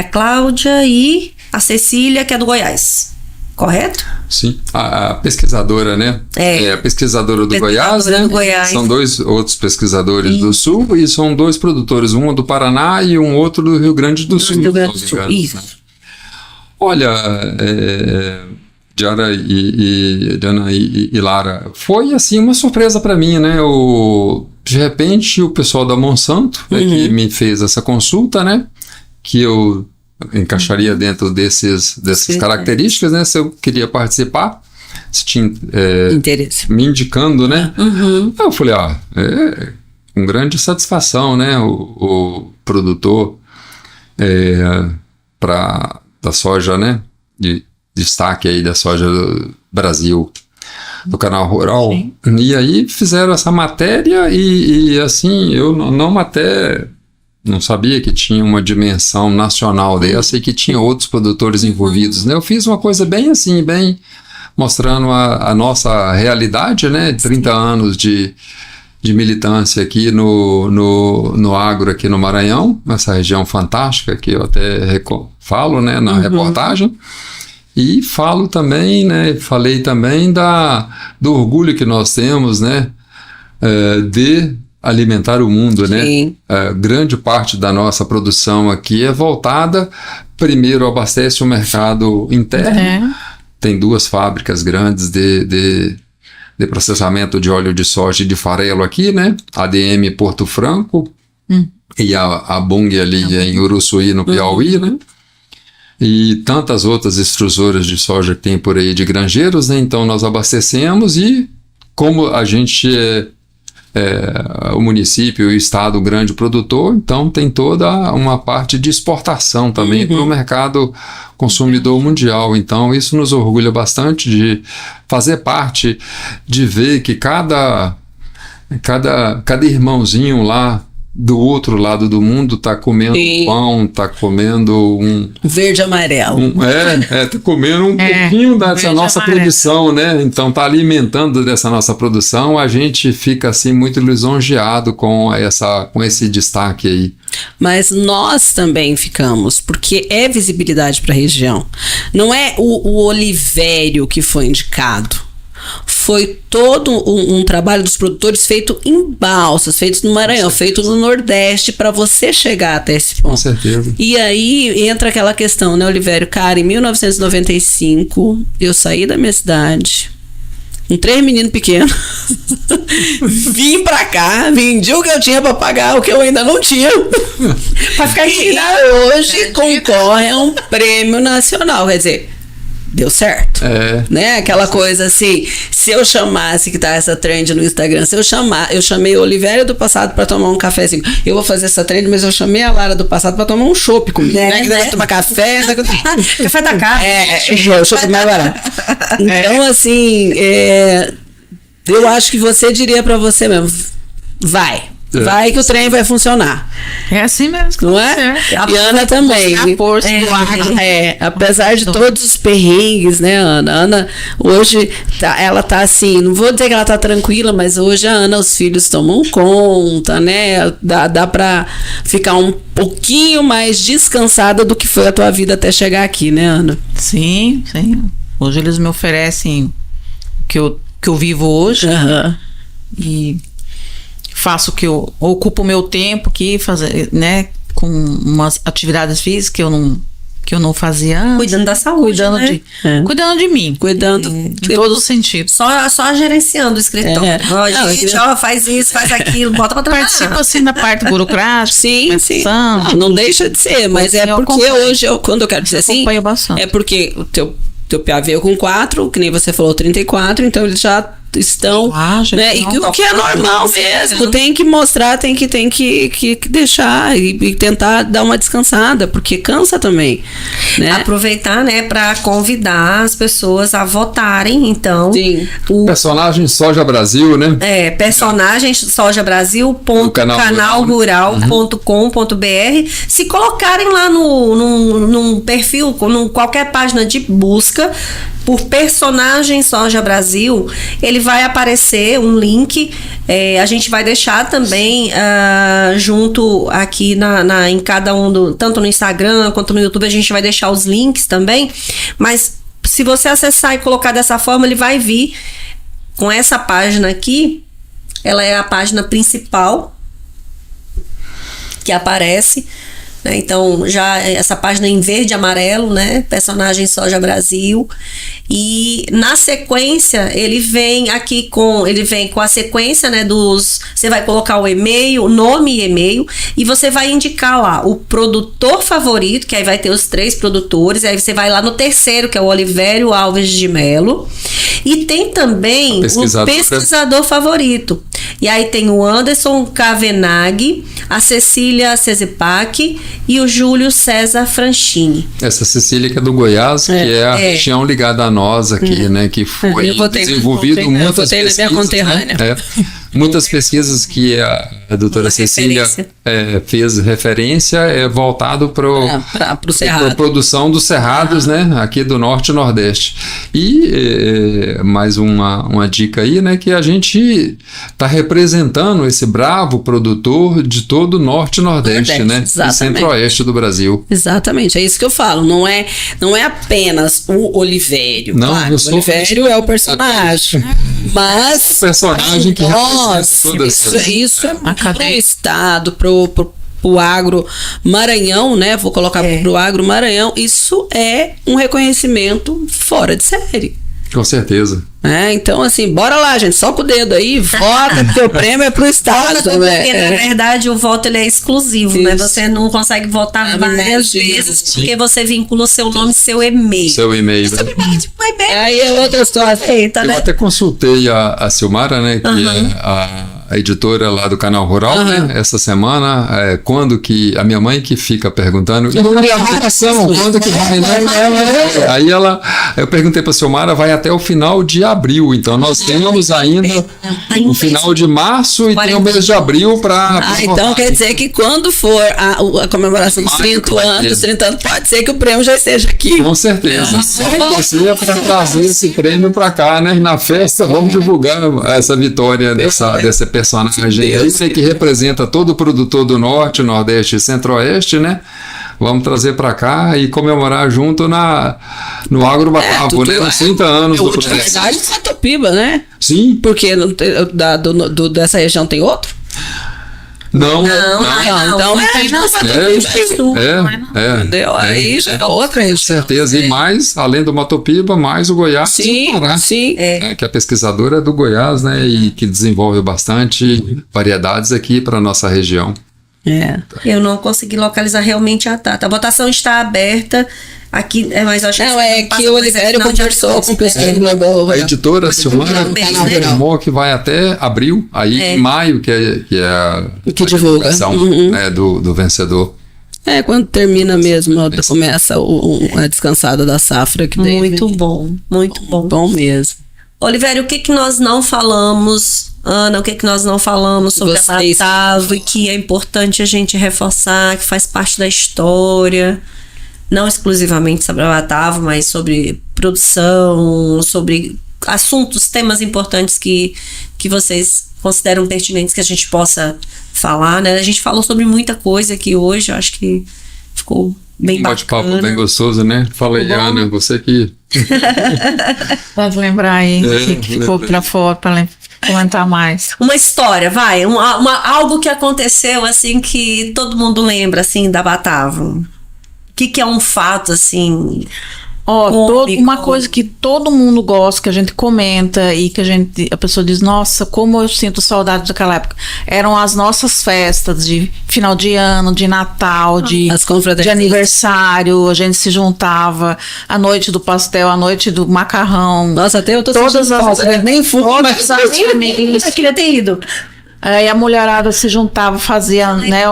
Cláudia e a Cecília, que é do Goiás. Correto? Sim, a pesquisadora, né? A pesquisadora do Goiás, né? Do Goiás. São 2 outros pesquisadores do Sul e são 2 produtores, um do Paraná e um outro do Rio Grande do Sul. Isso. Né? Olha, Diana e Lara, foi assim uma surpresa para mim, né? De repente o pessoal da Monsanto que me fez essa consulta, né? Que eu encaixaria dentro dessas características, né? Se eu queria participar, se tinha interesse, me indicando, né? Aí eu falei, com grande satisfação, né? O produtor da soja, né? De destaque aí da soja do Brasil, do Canal Rural. Sim. E aí fizeram essa matéria e assim, eu não sabia que tinha uma dimensão nacional dessa e que tinha outros produtores envolvidos, né? Eu fiz uma coisa bem assim, bem mostrando a nossa realidade, né? 30 anos de militância aqui no agro aqui no Maranhão, nessa região fantástica que eu até falo, né? Na reportagem. E falo também, né? Falei também do orgulho que nós temos, né? De alimentar o mundo, né? Grande parte da nossa produção aqui é voltada, primeiro abastece o mercado interno, tem 2 fábricas grandes de processamento de óleo de soja e de farelo aqui, né? ADM Porto Franco e a Bunge ali em Uruçuí, no Piauí, né? E tantas outras extrusoras de soja que tem por aí de granjeiros, né? Então nós abastecemos e como a gente o município e o estado grande produtor, então tem toda uma parte de exportação também para o mercado consumidor mundial. Então isso nos orgulha bastante de fazer parte, de ver que cada irmãozinho lá do outro lado do mundo tá comendo pão, tá comendo verde e amarelo. Tá comendo pouquinho dessa nossa produção, né? Então tá alimentando dessa nossa produção, a gente fica assim muito lisonjeado com esse destaque aí. Mas nós também ficamos, porque é visibilidade para a região. Não é o Olivério que foi indicado. Foi todo um trabalho dos produtores feito em balsas, feitos no Maranhão, feito no Nordeste, para você chegar até esse ponto. Com certeza. E aí entra aquela questão, né, Olivério? Cara, em 1995, eu saí da minha cidade, com 3 meninos pequenos, vim pra cá, vendi o que eu tinha pra pagar, o que eu ainda não tinha, pra ficar inspirado. E hoje concorre a um prêmio nacional, quer dizer, deu certo, né? Aquela coisa assim, se eu chamasse, que tá essa trend no Instagram, eu chamei o Olivério do passado pra tomar um cafezinho, eu vou fazer essa trend, mas eu chamei a Lara do passado pra tomar um chopp comigo, né? Que deve tomar café, café da casa, o chopp mais barato. Então, assim, eu acho que você diria pra você mesmo, vai que o trem vai funcionar. É assim mesmo. Não é? E Ana também. Apesar de todos os perrengues, né, Ana? Ana, hoje, ela tá assim, não vou dizer que ela tá tranquila, mas hoje a Ana, os filhos tomam conta, né? Dá pra ficar um pouquinho mais descansada do que foi a tua vida até chegar aqui, né, Ana? Sim. Hoje eles me oferecem o que eu vivo hoje. E faço que eu ocupo o meu tempo aqui, né, com umas atividades físicas que eu não fazia antes. Cuidando da saúde, Cuidando de mim. Cuidando em todos os sentidos. Só gerenciando o escritório. Faz isso, faz aquilo, bota pra trabalhar. Participa assim da parte burocrática. Sim. Não deixa de ser, mas é porque hoje, quando eu quero dizer assim, é porque o teu PA veio com 4, que nem você falou, 34, então eles já estão, né? E o que é normal mesmo, tem que mostrar, tem que deixar e tentar dar uma descansada, porque cansa também, né? Aproveitar, né, para convidar as pessoas a votarem, então. Sim. Personagem Soja Brasil, né? Personagem sojabrasil.canalrural.com.br. Se colocarem lá num perfil, num qualquer página de busca por personagem Soja Brasil, ele vai aparecer um link. A gente vai deixar também junto aqui em cada um, tanto no Instagram quanto no YouTube, a gente vai deixar os links também. Mas se você acessar e colocar dessa forma, ele vai vir com essa página aqui. Ela é a página principal que aparece. Então, já essa página em verde e amarelo, né? Personagem Soja Brasil. E na sequência, ele vem com a sequência, né? Você vai colocar o e-mail, o nome e e-mail, e você vai indicar lá o produtor favorito, que aí vai ter os 3 produtores, aí você vai lá no terceiro, que é o Olivério Alves de Melo. E tem também o pesquisador favorito. E aí tem o Anderson Cavenaghi, a Cecília Cezipac e o Júlio César Franchini. Essa Cecília que é do Goiás, que é a região ligada a nós aqui, né? Que foi desenvolvido muitas pesquisas. Na minha conterrânea. Muitas pesquisas que a doutora Cecília fez referência voltado para a produção dos cerrados, né? Aqui do Norte e Nordeste. E mais uma dica aí, né? Que a gente está representando esse bravo produtor de todo o Norte e Nordeste, né? E Centro-Oeste do Brasil. Exatamente, é isso que eu falo. Não é apenas o Olivério. Não, o Olivério é o personagem. Mas o personagem que isso é pro estado, pro agro Maranhão, né? Vou colocar pro agro Maranhão. Isso é um reconhecimento fora de série. Com certeza. Então, assim, bora lá, gente, só com o dedo aí, vota, porque o prêmio é pro estado. Porque, na verdade, o voto ele é exclusivo, né? Você não consegue votar várias vezes, porque você vincula o seu nome e seu e-mail. Seu e-mail. Aí é outra história. Eu até consultei a Silmara, né? Que é a editora lá do Canal Rural, né? Essa semana, quando que... A minha mãe que fica perguntando... Quando que vai, né? Aí eu perguntei pra Silmara, vai até o final de abril. Então, nós temos ainda o final de março e tem o mês de abril para... então quer dizer que quando for a comemoração dos 30 anos, pode ser que o prêmio já esteja aqui. Com certeza. Você é para trazer esse prêmio para cá, né? E na festa, vamos divulgar essa vitória dessa personagem aí, que representa todo o produtor do Norte, Nordeste e Centro-Oeste, né? Vamos trazer para cá e comemorar junto no Agro Batavo, né? Nos 30 anos do processo. Na verdade, Satopiba, né? Sim. Porque dessa região tem outro? Não. Então entendeu? Aí já é outra região. Com certeza. E mais, além do Matopiba, mais o Goiás. Sim. Que a pesquisadora é do Goiás, né? E que desenvolve bastante variedades aqui para nossa região. Eu não consegui localizar realmente a data. A votação está aberta aqui, mas acho que o Olivério conversou com o pessoal. A editora Silmara informou que vai até abril, aí em maio, que é a divulgação do vencedor. Quando termina mesmo, começa a descansada da safra. Que muito bom, muito bom. Bom mesmo. Olivério, o que nós não falamos, Ana, o que nós não falamos sobre a Batavo e que é importante a gente reforçar, que faz parte da história, não exclusivamente sobre a Batavo, mas sobre produção, sobre assuntos, temas importantes que vocês consideram pertinentes que a gente possa falar, né? A gente falou sobre muita coisa aqui hoje, eu acho que ficou bem bacana. Bate-papo bem gostoso, né? Fala aí, Ana, você que... Pode lembrar aí que ficou para fora, para comentar mais. Uma história, vai, algo que aconteceu assim que todo mundo lembra assim da Batavo. que é um fato, assim... Uma coisa que todo mundo gosta, que a gente comenta e que a pessoa diz, nossa, como eu sinto saudade daquela época. Eram as nossas festas de final de ano, de Natal, de aniversário. A gente se juntava, a noite do pastel, a noite do macarrão. Nossa, até eu tô todas as nem fui, mas eu queria ter ido. Aí a mulherada se juntava, fazia, né?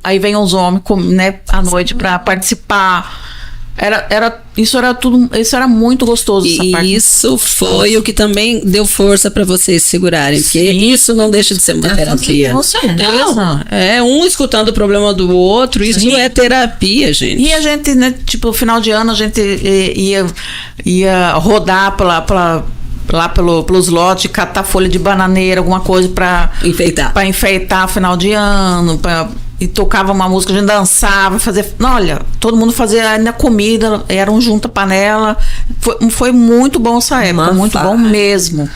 Aí vem os homens, né, à noite para participar. Isso era muito gostoso. E isso foi o que também deu força para vocês segurarem, porque isso não deixa de ser uma terapia. Com certeza. Um escutando o problema do outro, isso é terapia, gente. E a gente, né, tipo, no final de ano a gente ia rodar lá pelos lotes, catar folha de bananeira, alguma coisa para enfeitar final de ano, e tocava uma música, a gente dançava, olha, todo mundo fazia ainda comida, era um junta-panela, foi muito bom essa época, muito bom mesmo.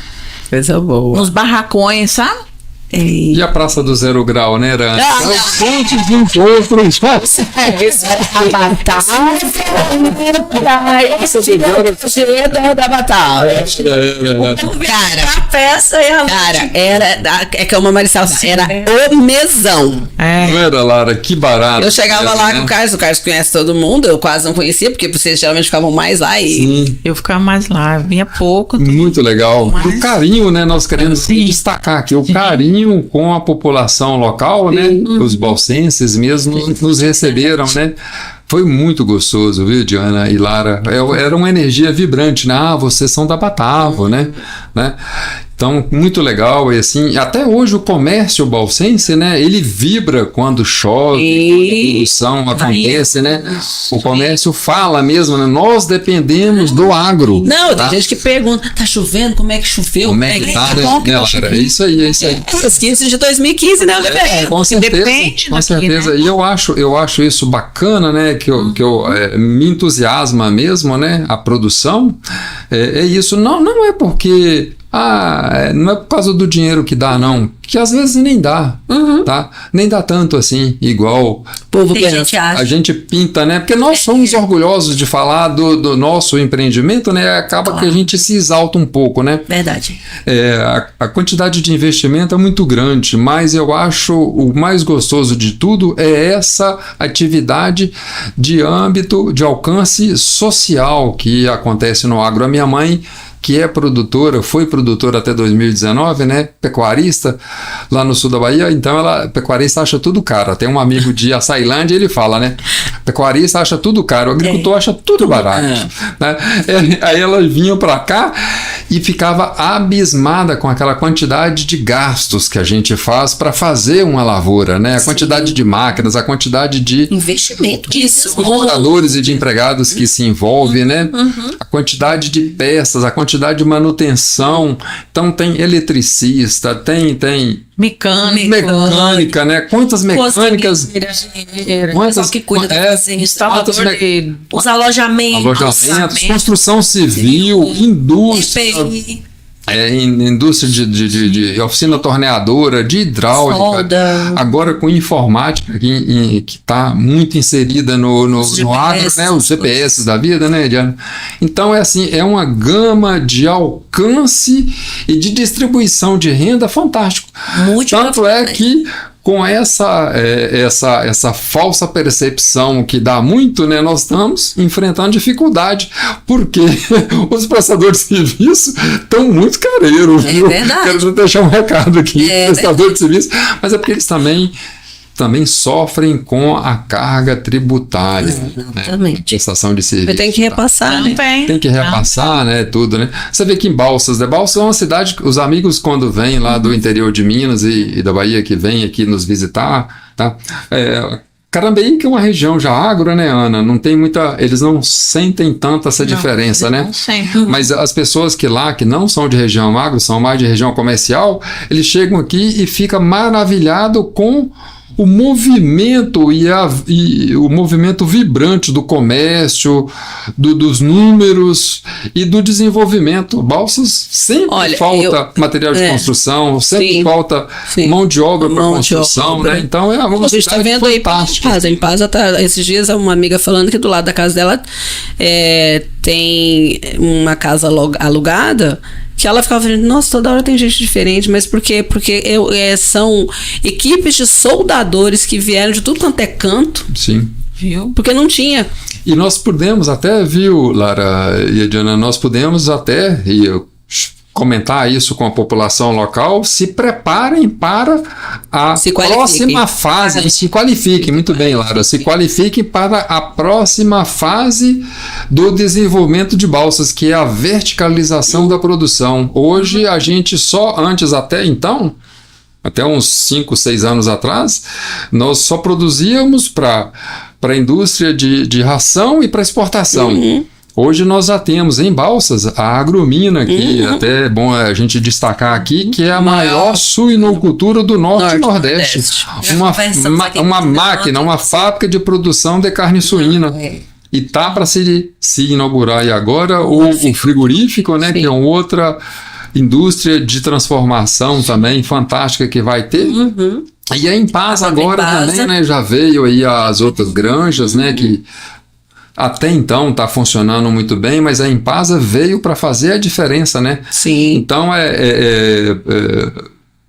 Coisa boa. Nos barracões, sabe? E a Praça do Zero Grau, né, Era? É que uma Maricela era o mesão. Não era, Lara? Que barato. Eu chegava lá com o Carlos conhece todo mundo, eu quase não conhecia, porque vocês geralmente ficavam mais lá e... Sim. Eu ficava mais lá, vinha pouco. Muito legal. O carinho, né, nós queremos destacar aqui, o carinho com a população local, né? Os balsenses mesmo nos receberam, né? Foi muito gostoso, viu, Diana e Lara? Era uma energia vibrante, né? Vocês são da Batavo, né? Então, muito legal, e assim, até hoje o comércio balsense, né, ele vibra quando chove, produção acontece, né, o comércio fala mesmo, né, nós dependemos do agro. Não, tem gente que pergunta, tá chovendo, como é que choveu? Como é que tá, né, Lara? É isso aí. Isso de 2015, né, Bebê? Com certeza, depende com certeza, né? E eu acho isso bacana, né, que me entusiasma mesmo, né, a produção, é isso, não é porque... não é por causa do dinheiro que dá, não. Que às vezes nem dá, tá? Nem dá tanto assim, igual povo pensa. A gente pinta, né? Porque nós somos orgulhosos de falar do nosso empreendimento, né? Acaba que a gente se exalta um pouco, né? Verdade. A quantidade de investimento é muito grande, mas eu acho o mais gostoso de tudo é essa atividade de âmbito, de alcance social que acontece no agro. A minha mãe, que é produtora, foi produtora até 2019, né? Pecuarista, lá no sul da Bahia. Então, pecuarista acha tudo caro. Tem um amigo de Açailândia, ele fala, né? Pecuarista acha tudo caro, o agricultor acha tudo barato. Né? Aí ela vinha para cá e ficava abismada com aquela quantidade de gastos que a gente faz para fazer uma lavoura, né? A quantidade de máquinas, a quantidade de investimento, colaboradores e de empregados que se envolvem, né? A quantidade de peças, a quantidade de manutenção. Então tem eletricista, tem mecânica, né? Quantas mecânicas, quantas que cuida os alojamentos, construção civil, indústria, indústria de oficina torneadora, de hidráulica, agora com informática que está muito inserida no agro, né? Os GPS da vida, né, Diana? Então é uma gama de alcance e de distribuição de renda fantástico. Tanto é que com essa falsa percepção que dá muito, né, nós estamos enfrentando dificuldade, porque os prestadores de serviço estão muito careiros. É verdade. Quero deixar um recado aqui, prestador de serviço, mas é porque eles também sofrem com a carga tributária, né? Prestação de serviço. Tem que repassar, né? Tem que repassar, né? Tudo, né? Você vê que em Balsas, né? Balsas é uma cidade que os amigos, quando vêm lá do interior de Minas e da Bahia, que vêm aqui nos visitar, tá? Carambeí, que é uma região já agro, né, Ana? Não tem eles não sentem tanto essa diferença, né? Não sentem. Mas as pessoas que não são de região agro, são mais de região comercial, eles chegam aqui e ficam maravilhados com o movimento e o movimento vibrante do comércio, dos números e do desenvolvimento. Balsas sempre falta material de construção, sempre falta mão de obra para construção, né? Então é uma gente está vendo fantástica. Aí em Paz, esses dias uma amiga falando que do lado da casa dela tem uma casa alugada, que ela ficava falando, nossa, toda hora tem gente diferente, mas por quê? Porque são equipes de soldadores que vieram de tudo quanto é canto. Sim. Viu? Porque não tinha. E nós pudemos até, viu, Lara e Ediana, nós pudemos até, e eu comentar isso com a população local, se preparem para a próxima fase, se qualifiquem, muito bem, Lara, se qualifiquem para a próxima fase do desenvolvimento de balsas, que é a verticalização da produção. Hoje a gente antes até então, até uns 5, 6 anos atrás, nós só produzíamos para a indústria de ração e para exportação. Hoje nós já temos em Balsas a Agromina, que até é bom a gente destacar aqui, que é a maior suinocultura do Norte e Nordeste. Uma máquina, uma fábrica de produção de carne suína. E tá para se inaugurar. E agora o frigorífico, né, que é uma outra indústria de transformação também fantástica que vai ter. E a Impasa agora também, né, já veio aí as outras granjas, né, que até então está funcionando muito bem, mas a Impasa veio para fazer a diferença, né? Sim. Então,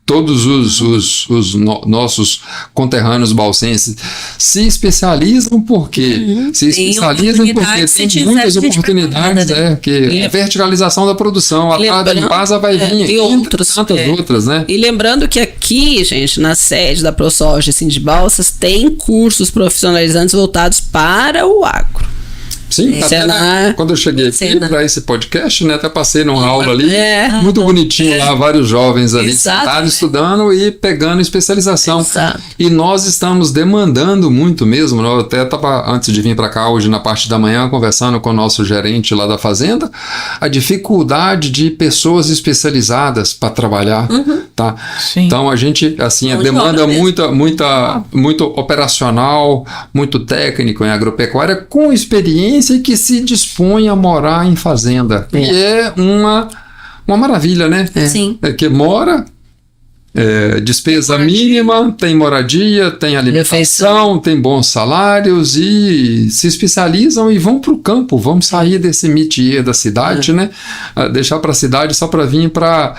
todos os nossos conterrâneos balsenses se especializam porque tem muitas oportunidades, que a verticalização da produção, a Impasa vai vir e tantas outras, né? E lembrando que aqui, gente, na sede da ProSoja, assim, de Balsas, tem cursos profissionalizantes voltados para o agro. Sim, quando eu cheguei aqui para esse podcast, né, até passei numa aula ali, muito bonitinho lá, vários jovens ali sentados estudando e pegando especialização. Exato. E nós estamos demandando muito mesmo. Eu até estava, antes de vir para cá, hoje na parte da manhã, conversando com o nosso gerente lá da fazenda, a dificuldade de pessoas especializadas para trabalhar. Tá? Então a gente, assim, demanda muito operacional, muito técnico em agropecuária, com experiência e que se dispõe a morar em fazenda. E é uma maravilha, né? Sim. Que mora, despesa mínima, tem moradia, tem alimentação, tem bons salários e se especializam e vão para o campo, vão sair desse métier da cidade, né? Deixar para a cidade só para vir para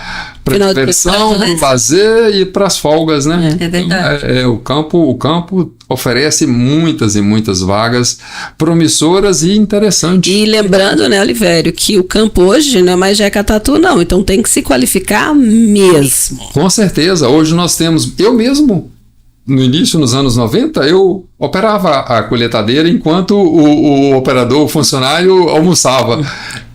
diversão, para lazer e para as folgas, né? É verdade. O campo oferece muitas e muitas vagas promissoras e interessantes. E lembrando, né, Olivério, que o campo hoje não é mais Jecatatu, não. Então tem que se qualificar mesmo. Com certeza. Hoje nós temos... Eu mesmo, no início, nos anos 90, eu operava a colheitadeira enquanto o operador, o funcionário, almoçava.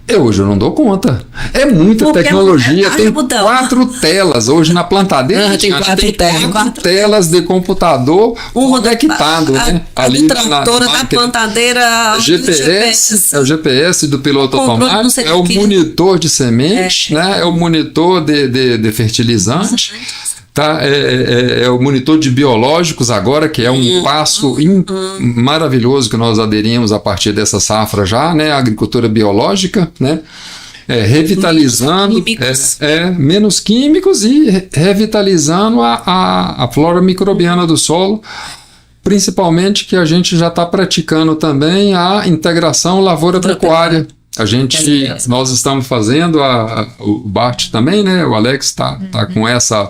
Hoje eu não dou conta. É muita tecnologia. Tem 4 telas. Hoje na plantadeira tem 4 telas de computador conectado, né? Ali tratora da plantadeira. GPS, é o GPS do piloto automático, é o monitor de semente, né? É o monitor de fertilizante. Tá? É o monitor de biológicos agora, que é um passo maravilhoso que nós aderimos a partir dessa safra já, né? A agricultura biológica, né? Revitalizando menos químicos e revitalizando a flora microbiana do solo, principalmente que a gente já está praticando também a integração lavoura-pecuária. Nós estamos fazendo, o Bart também, né? O Alex está com essa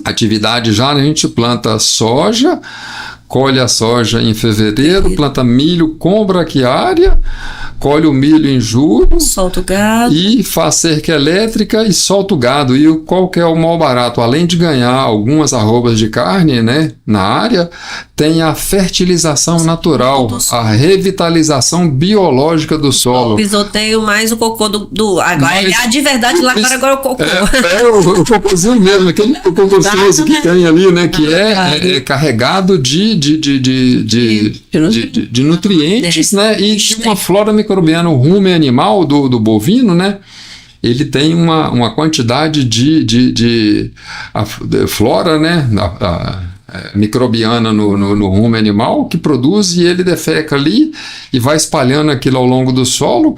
atividade já, né? A gente planta soja, colhe a soja em fevereiro, planta milho com braquiária, colhe o milho em julho, solta o gado e faz cerca elétrica e solta o gado. E qual que é o mal barato? Além de ganhar algumas arrobas de carne, né, na área, tem a fertilização natural, a revitalização biológica do solo. O pisoteio mais o cocô agora de verdade lá, agora o cocô. O cocôzinho mesmo, aquele cocô gostoso que tem ali, né, que é carregado de nutrientes, né, e de uma flora microbiana. O rumen animal do bovino, né, ele tem uma quantidade de flora, né, microbiana no rumo animal que produz e ele defeca ali e vai espalhando aquilo ao longo do solo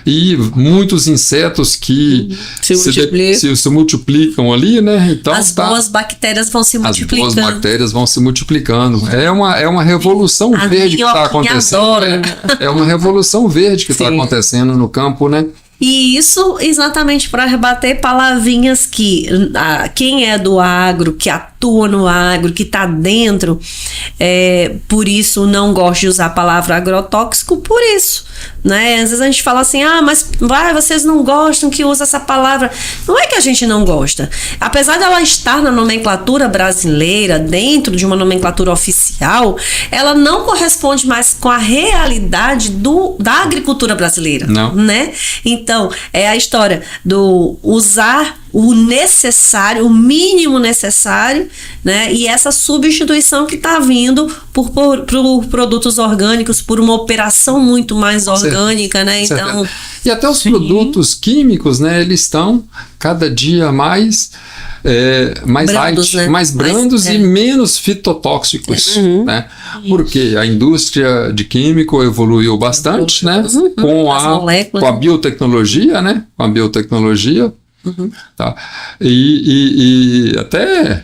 e muitos insetos que se multiplicam ali, né? Então as boas bactérias vão se multiplicando. As boas bactérias vão se multiplicando. É uma revolução verde que está acontecendo. É uma revolução verde que está acontecendo no campo, né? E isso exatamente para rebater palavrinhas que quem é do agro, que atua no agro, que está dentro, por isso não gosto de usar a palavra agrotóxico, por isso, né? Às vezes a gente fala assim, mas vocês não gostam que usa essa palavra. Não é que a gente não gosta. Apesar dela estar na nomenclatura brasileira, dentro de uma nomenclatura oficial, ela não corresponde mais com a realidade da agricultura brasileira. Não. Né? Então, é a história do usar o necessário, o mínimo necessário, né? E essa substituição que está vindo por produtos orgânicos, por uma operação muito mais orgânica, né? Então, e até os produtos químicos, né? Eles estão cada dia mais brandos, né? mais brandos e menos fitotóxicos, né? Porque a indústria de químico evoluiu bastante, né? Com a biotecnologia, né? Com a biotecnologia. Tá? E até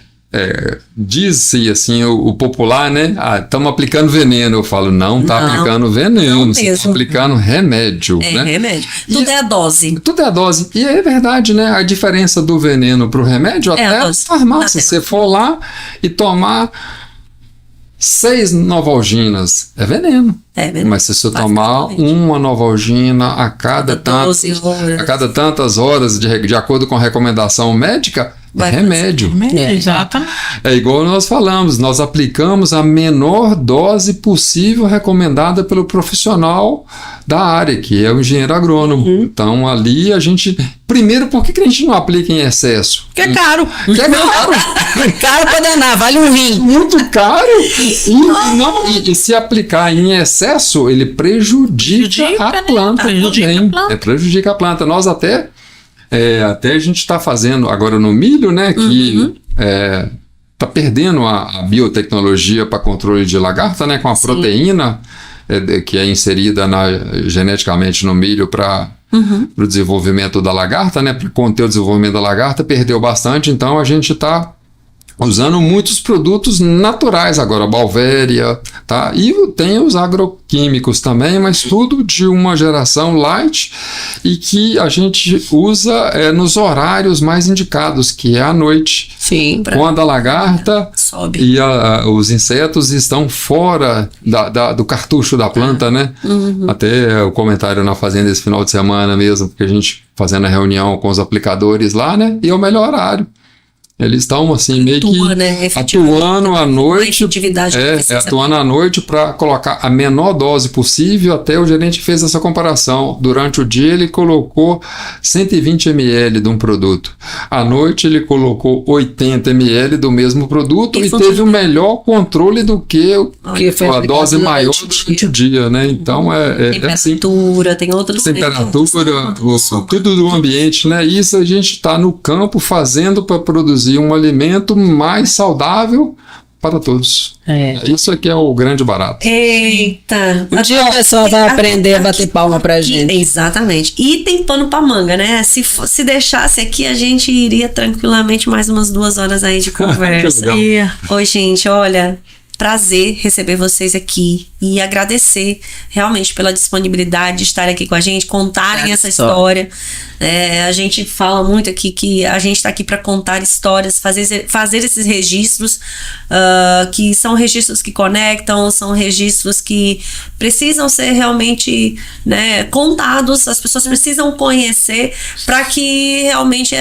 diz-se assim, o popular, né? Estamos aplicando veneno. Eu falo, não aplicando veneno, você está aplicando remédio. Né? Remédio. Tudo é a dose. Tudo é a dose. E é verdade, né? A diferença do veneno para o remédio, até a farmácia. Se você for lá e tomar 6 Novalginas, é veneno. Mas se você tomar uma Novalgina a cada tantas horas, de acordo com a recomendação médica, é remédio. Exatamente. É igual nós falamos, nós aplicamos a menor dose possível recomendada pelo profissional da área, que é o engenheiro agrônomo. Então ali a gente... Primeiro, por que a gente não aplica em excesso? Porque é caro. Caro pra danar, vale um rim. Muito caro. E se aplicar em excesso, ele prejudica a planta. Prejudica a planta. Nós até a gente está fazendo agora no milho, né? Que está perdendo a biotecnologia para controle de lagarta, né? Com a proteína que é inserida geneticamente no milho para o desenvolvimento da lagarta, né? Para conter o desenvolvimento da lagarta, perdeu bastante, então a gente está usando muitos produtos naturais agora, Balvéria, tá? E tem os agroquímicos também, mas tudo de uma geração light e que a gente usa nos horários mais indicados, que é à noite. Sim. Quando a lagarta sobe e os insetos estão fora do cartucho da planta, né? Até o comentário na fazenda esse final de semana mesmo, porque a gente fazendo a reunião com os aplicadores lá, né? E é o melhor horário. Eles estão assim meio que atuando à noite, atuando à noite para colocar a menor dose possível. Até o gerente fez essa comparação. Durante o dia ele colocou 120 ml de um produto. À noite ele colocou 80 ml do mesmo produto e teve o melhor controle do que a dose maior durante o dia, né? Então temperatura, tem outros temperatura, tudo do ambiente, né? Isso a gente está no campo fazendo para produzir um alimento mais saudável para todos. Isso aqui é o grande barato. Eita! Um dia o pessoal vai aprender a bater palma pra gente. Exatamente. E tem pano pra manga, né? Se deixasse aqui, a gente iria tranquilamente mais umas 2 horas aí de conversa. Oi, gente, olha... Prazer receber vocês aqui e agradecer realmente pela disponibilidade de estar aqui com a gente, contarem essa história. A gente fala muito aqui que a gente está aqui para contar histórias, fazer esses registros, que são registros que conectam, são registros que precisam ser realmente, né, contados, as pessoas precisam conhecer para que realmente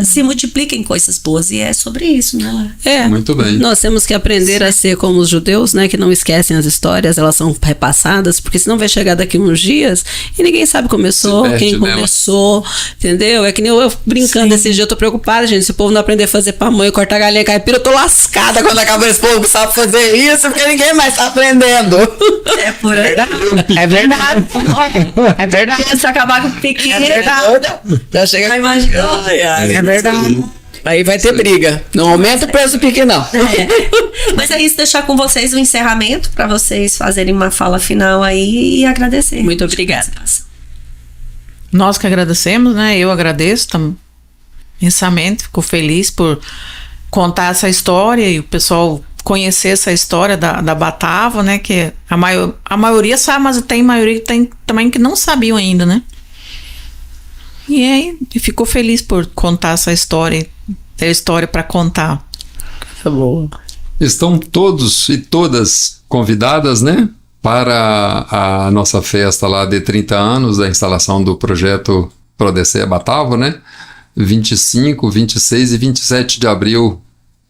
se multipliquem coisas boas. E é sobre isso, né? Muito bem. Nós temos que aprender a ser como os judeus, né, que não esquecem as histórias, elas são repassadas, porque senão vai chegar daqui uns dias e ninguém sabe quem começou, entendeu? É que nem eu brincando esse dia, eu tô preocupada, gente, se o povo não aprender a fazer pamonha, cortar galinha caipira, eu tô lascada quando acaba esse povo sabe fazer isso, porque ninguém mais tá aprendendo. É por aí. É verdade. É verdade. Se acabar com o pequeno. É verdade. Já chega. Imagina. É verdade. Aí vai ter briga. Não aumenta o preço do piqui, não. Mas é isso, deixar com vocês o encerramento para vocês fazerem uma fala final aí e agradecer. Muito obrigada. Nós que agradecemos, né? Eu agradeço imensamente, fico feliz por contar essa história e o pessoal conhecer essa história da Batavo, né? Que a maioria sabe, mas tem maioria que tem também que não sabiam ainda, né? E aí, ficou feliz por contar essa história, ter história para contar. Tá bom. Estão todos e todas convidadas, né? Para a nossa festa lá de 30 anos da instalação do projeto Prodecé Batavo, né? 25, 26 e 27 de abril.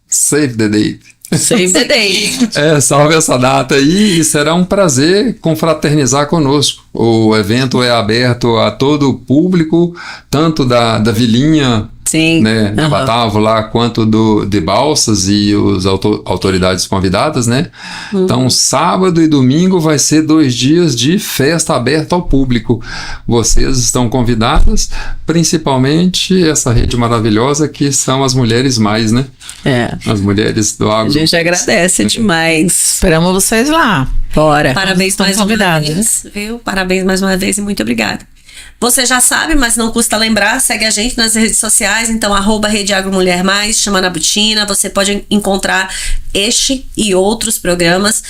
Save the date. Save the date. Salve essa data aí e será um prazer confraternizar conosco. O evento é aberto a todo o público, tanto da Vilinha, sim, né, da Batavo lá, quanto de Balsas e as autoridades convidadas, né? Então, sábado e domingo vai ser 2 dias de festa aberta ao público. Vocês estão convidadas, principalmente essa rede maravilhosa que são as Mulheres Mais, né? As mulheres do agro. A gente agradece demais. Esperamos vocês lá. Bora. Parabéns mais uma vez, viu? Parabéns mais uma vez e muito obrigada. Você já sabe, mas não custa lembrar, segue a gente nas redes sociais, então @Rede Agro Mulher Mais, chama na Butina, você pode encontrar este e outros programas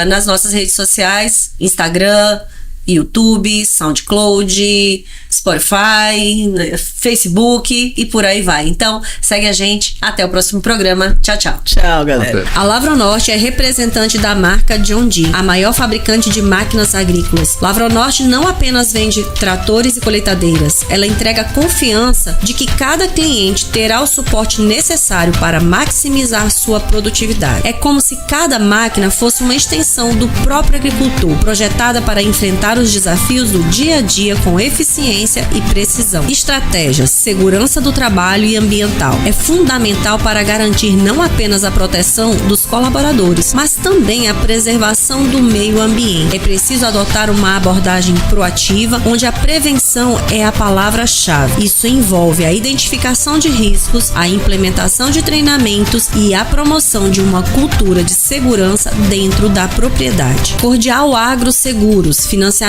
nas nossas redes sociais, Instagram, YouTube, SoundCloud, Spotify, Facebook e por aí vai. Então, segue a gente. Até o próximo programa. Tchau, tchau. Tchau, galera. A Lavronorte é representante da marca John Deere, a maior fabricante de máquinas agrícolas. Lavronorte não apenas vende tratores e colheitadeiras, ela entrega confiança de que cada cliente terá o suporte necessário para maximizar sua produtividade. É como se cada máquina fosse uma extensão do próprio agricultor, projetada para enfrentar os desafios do dia a dia com eficiência e precisão. Estratégias, segurança do trabalho e ambiental é fundamental para garantir não apenas a proteção dos colaboradores, mas também a preservação do meio ambiente. É preciso adotar uma abordagem proativa, onde a prevenção é a palavra-chave. Isso envolve a identificação de riscos, a implementação de treinamentos e a promoção de uma cultura de segurança dentro da propriedade. Cordial Agro Seguros, financiamentos,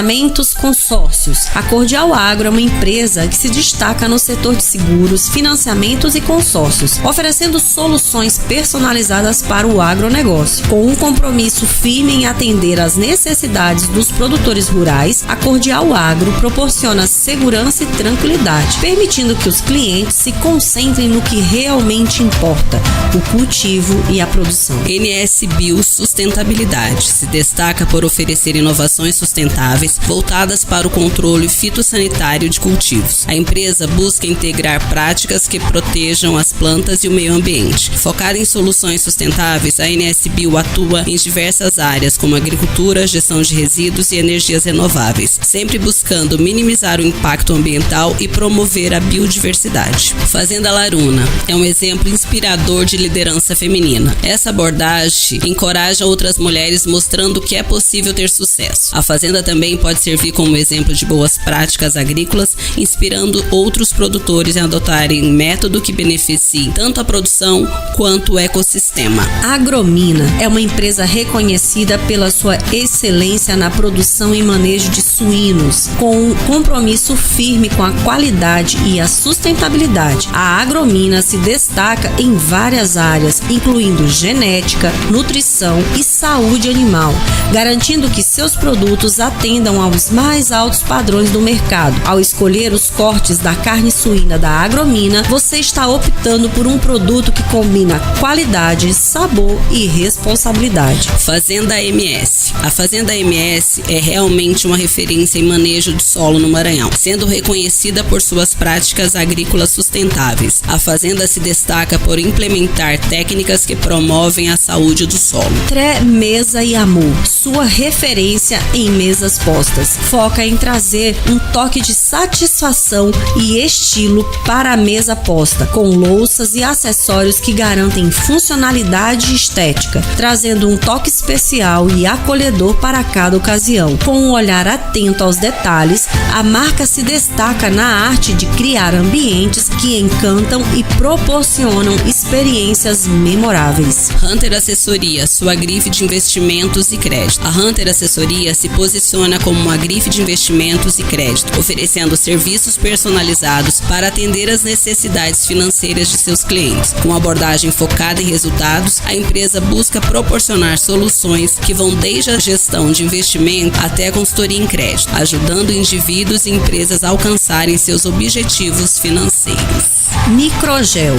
consórcios. A Cordial Agro é uma empresa que se destaca no setor de seguros, financiamentos e consórcios, oferecendo soluções personalizadas para o agronegócio. Com um compromisso firme em atender às necessidades dos produtores rurais, a Cordial Agro proporciona segurança e tranquilidade, permitindo que os clientes se concentrem no que realmente importa, o cultivo e a produção. NS Bio Sustentabilidade se destaca por oferecer inovações sustentáveis voltadas para o controle fitossanitário de cultivos. A empresa busca integrar práticas que protejam as plantas e o meio ambiente. Focada em soluções sustentáveis, a NS Bio atua em diversas áreas, como agricultura, gestão de resíduos e energias renováveis, sempre buscando minimizar o impacto ambiental e promover a biodiversidade. Fazenda Laruna é um exemplo inspirador de liderança feminina. Essa abordagem encoraja outras mulheres, mostrando que é possível ter sucesso. A fazenda também pode servir como exemplo de boas práticas agrícolas, inspirando outros produtores a adotarem método que beneficie tanto a produção quanto o ecossistema. A Agromina é uma empresa reconhecida pela sua excelência na produção e manejo de suínos, com um compromisso firme com a qualidade e a sustentabilidade. A Agromina se destaca em várias áreas, incluindo genética, nutrição e saúde animal, garantindo que seus produtos atendam aos mais altos padrões do mercado. Ao escolher os cortes da carne suína da Agromina, você está optando por um produto que combina qualidade, sabor e responsabilidade. Fazenda MS. A Fazenda MS é realmente uma referência em manejo de solo no Maranhão, sendo reconhecida por suas práticas agrícolas sustentáveis. A Fazenda se destaca por implementar técnicas que promovem a saúde do solo. Tré Mesa e Amor, sua referência em mesas pós. propostas. Foca em trazer um toque de satisfação e estilo para a mesa posta, com louças e acessórios que garantem funcionalidade e estética, trazendo um toque especial e acolhedor para cada ocasião. Com um olhar atento aos detalhes, a marca se destaca na arte de criar ambientes que encantam e proporcionam experiências memoráveis. Hunter Assessoria, sua grife de investimentos e crédito. A Hunter Assessoria se posiciona como uma grife de investimentos e crédito, oferecendo serviços personalizados para atender às necessidades financeiras de seus clientes. Com abordagem focada em resultados, a empresa busca proporcionar soluções que vão desde a gestão de investimento até a consultoria em crédito, ajudando indivíduos e empresas a alcançarem seus objetivos financeiros. Microgel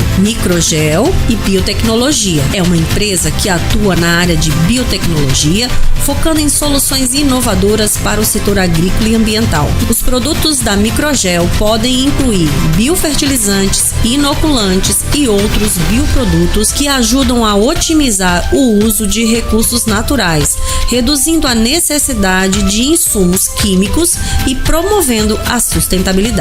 e biotecnologia. É uma empresa que atua na área de biotecnologia, focando em soluções inovadoras para o setor agrícola e ambiental. Os produtos da Microgel podem incluir biofertilizantes, inoculantes e outros bioprodutos que ajudam a otimizar o uso de recursos naturais, reduzindo a necessidade de insumos químicos e promovendo a sustentabilidade.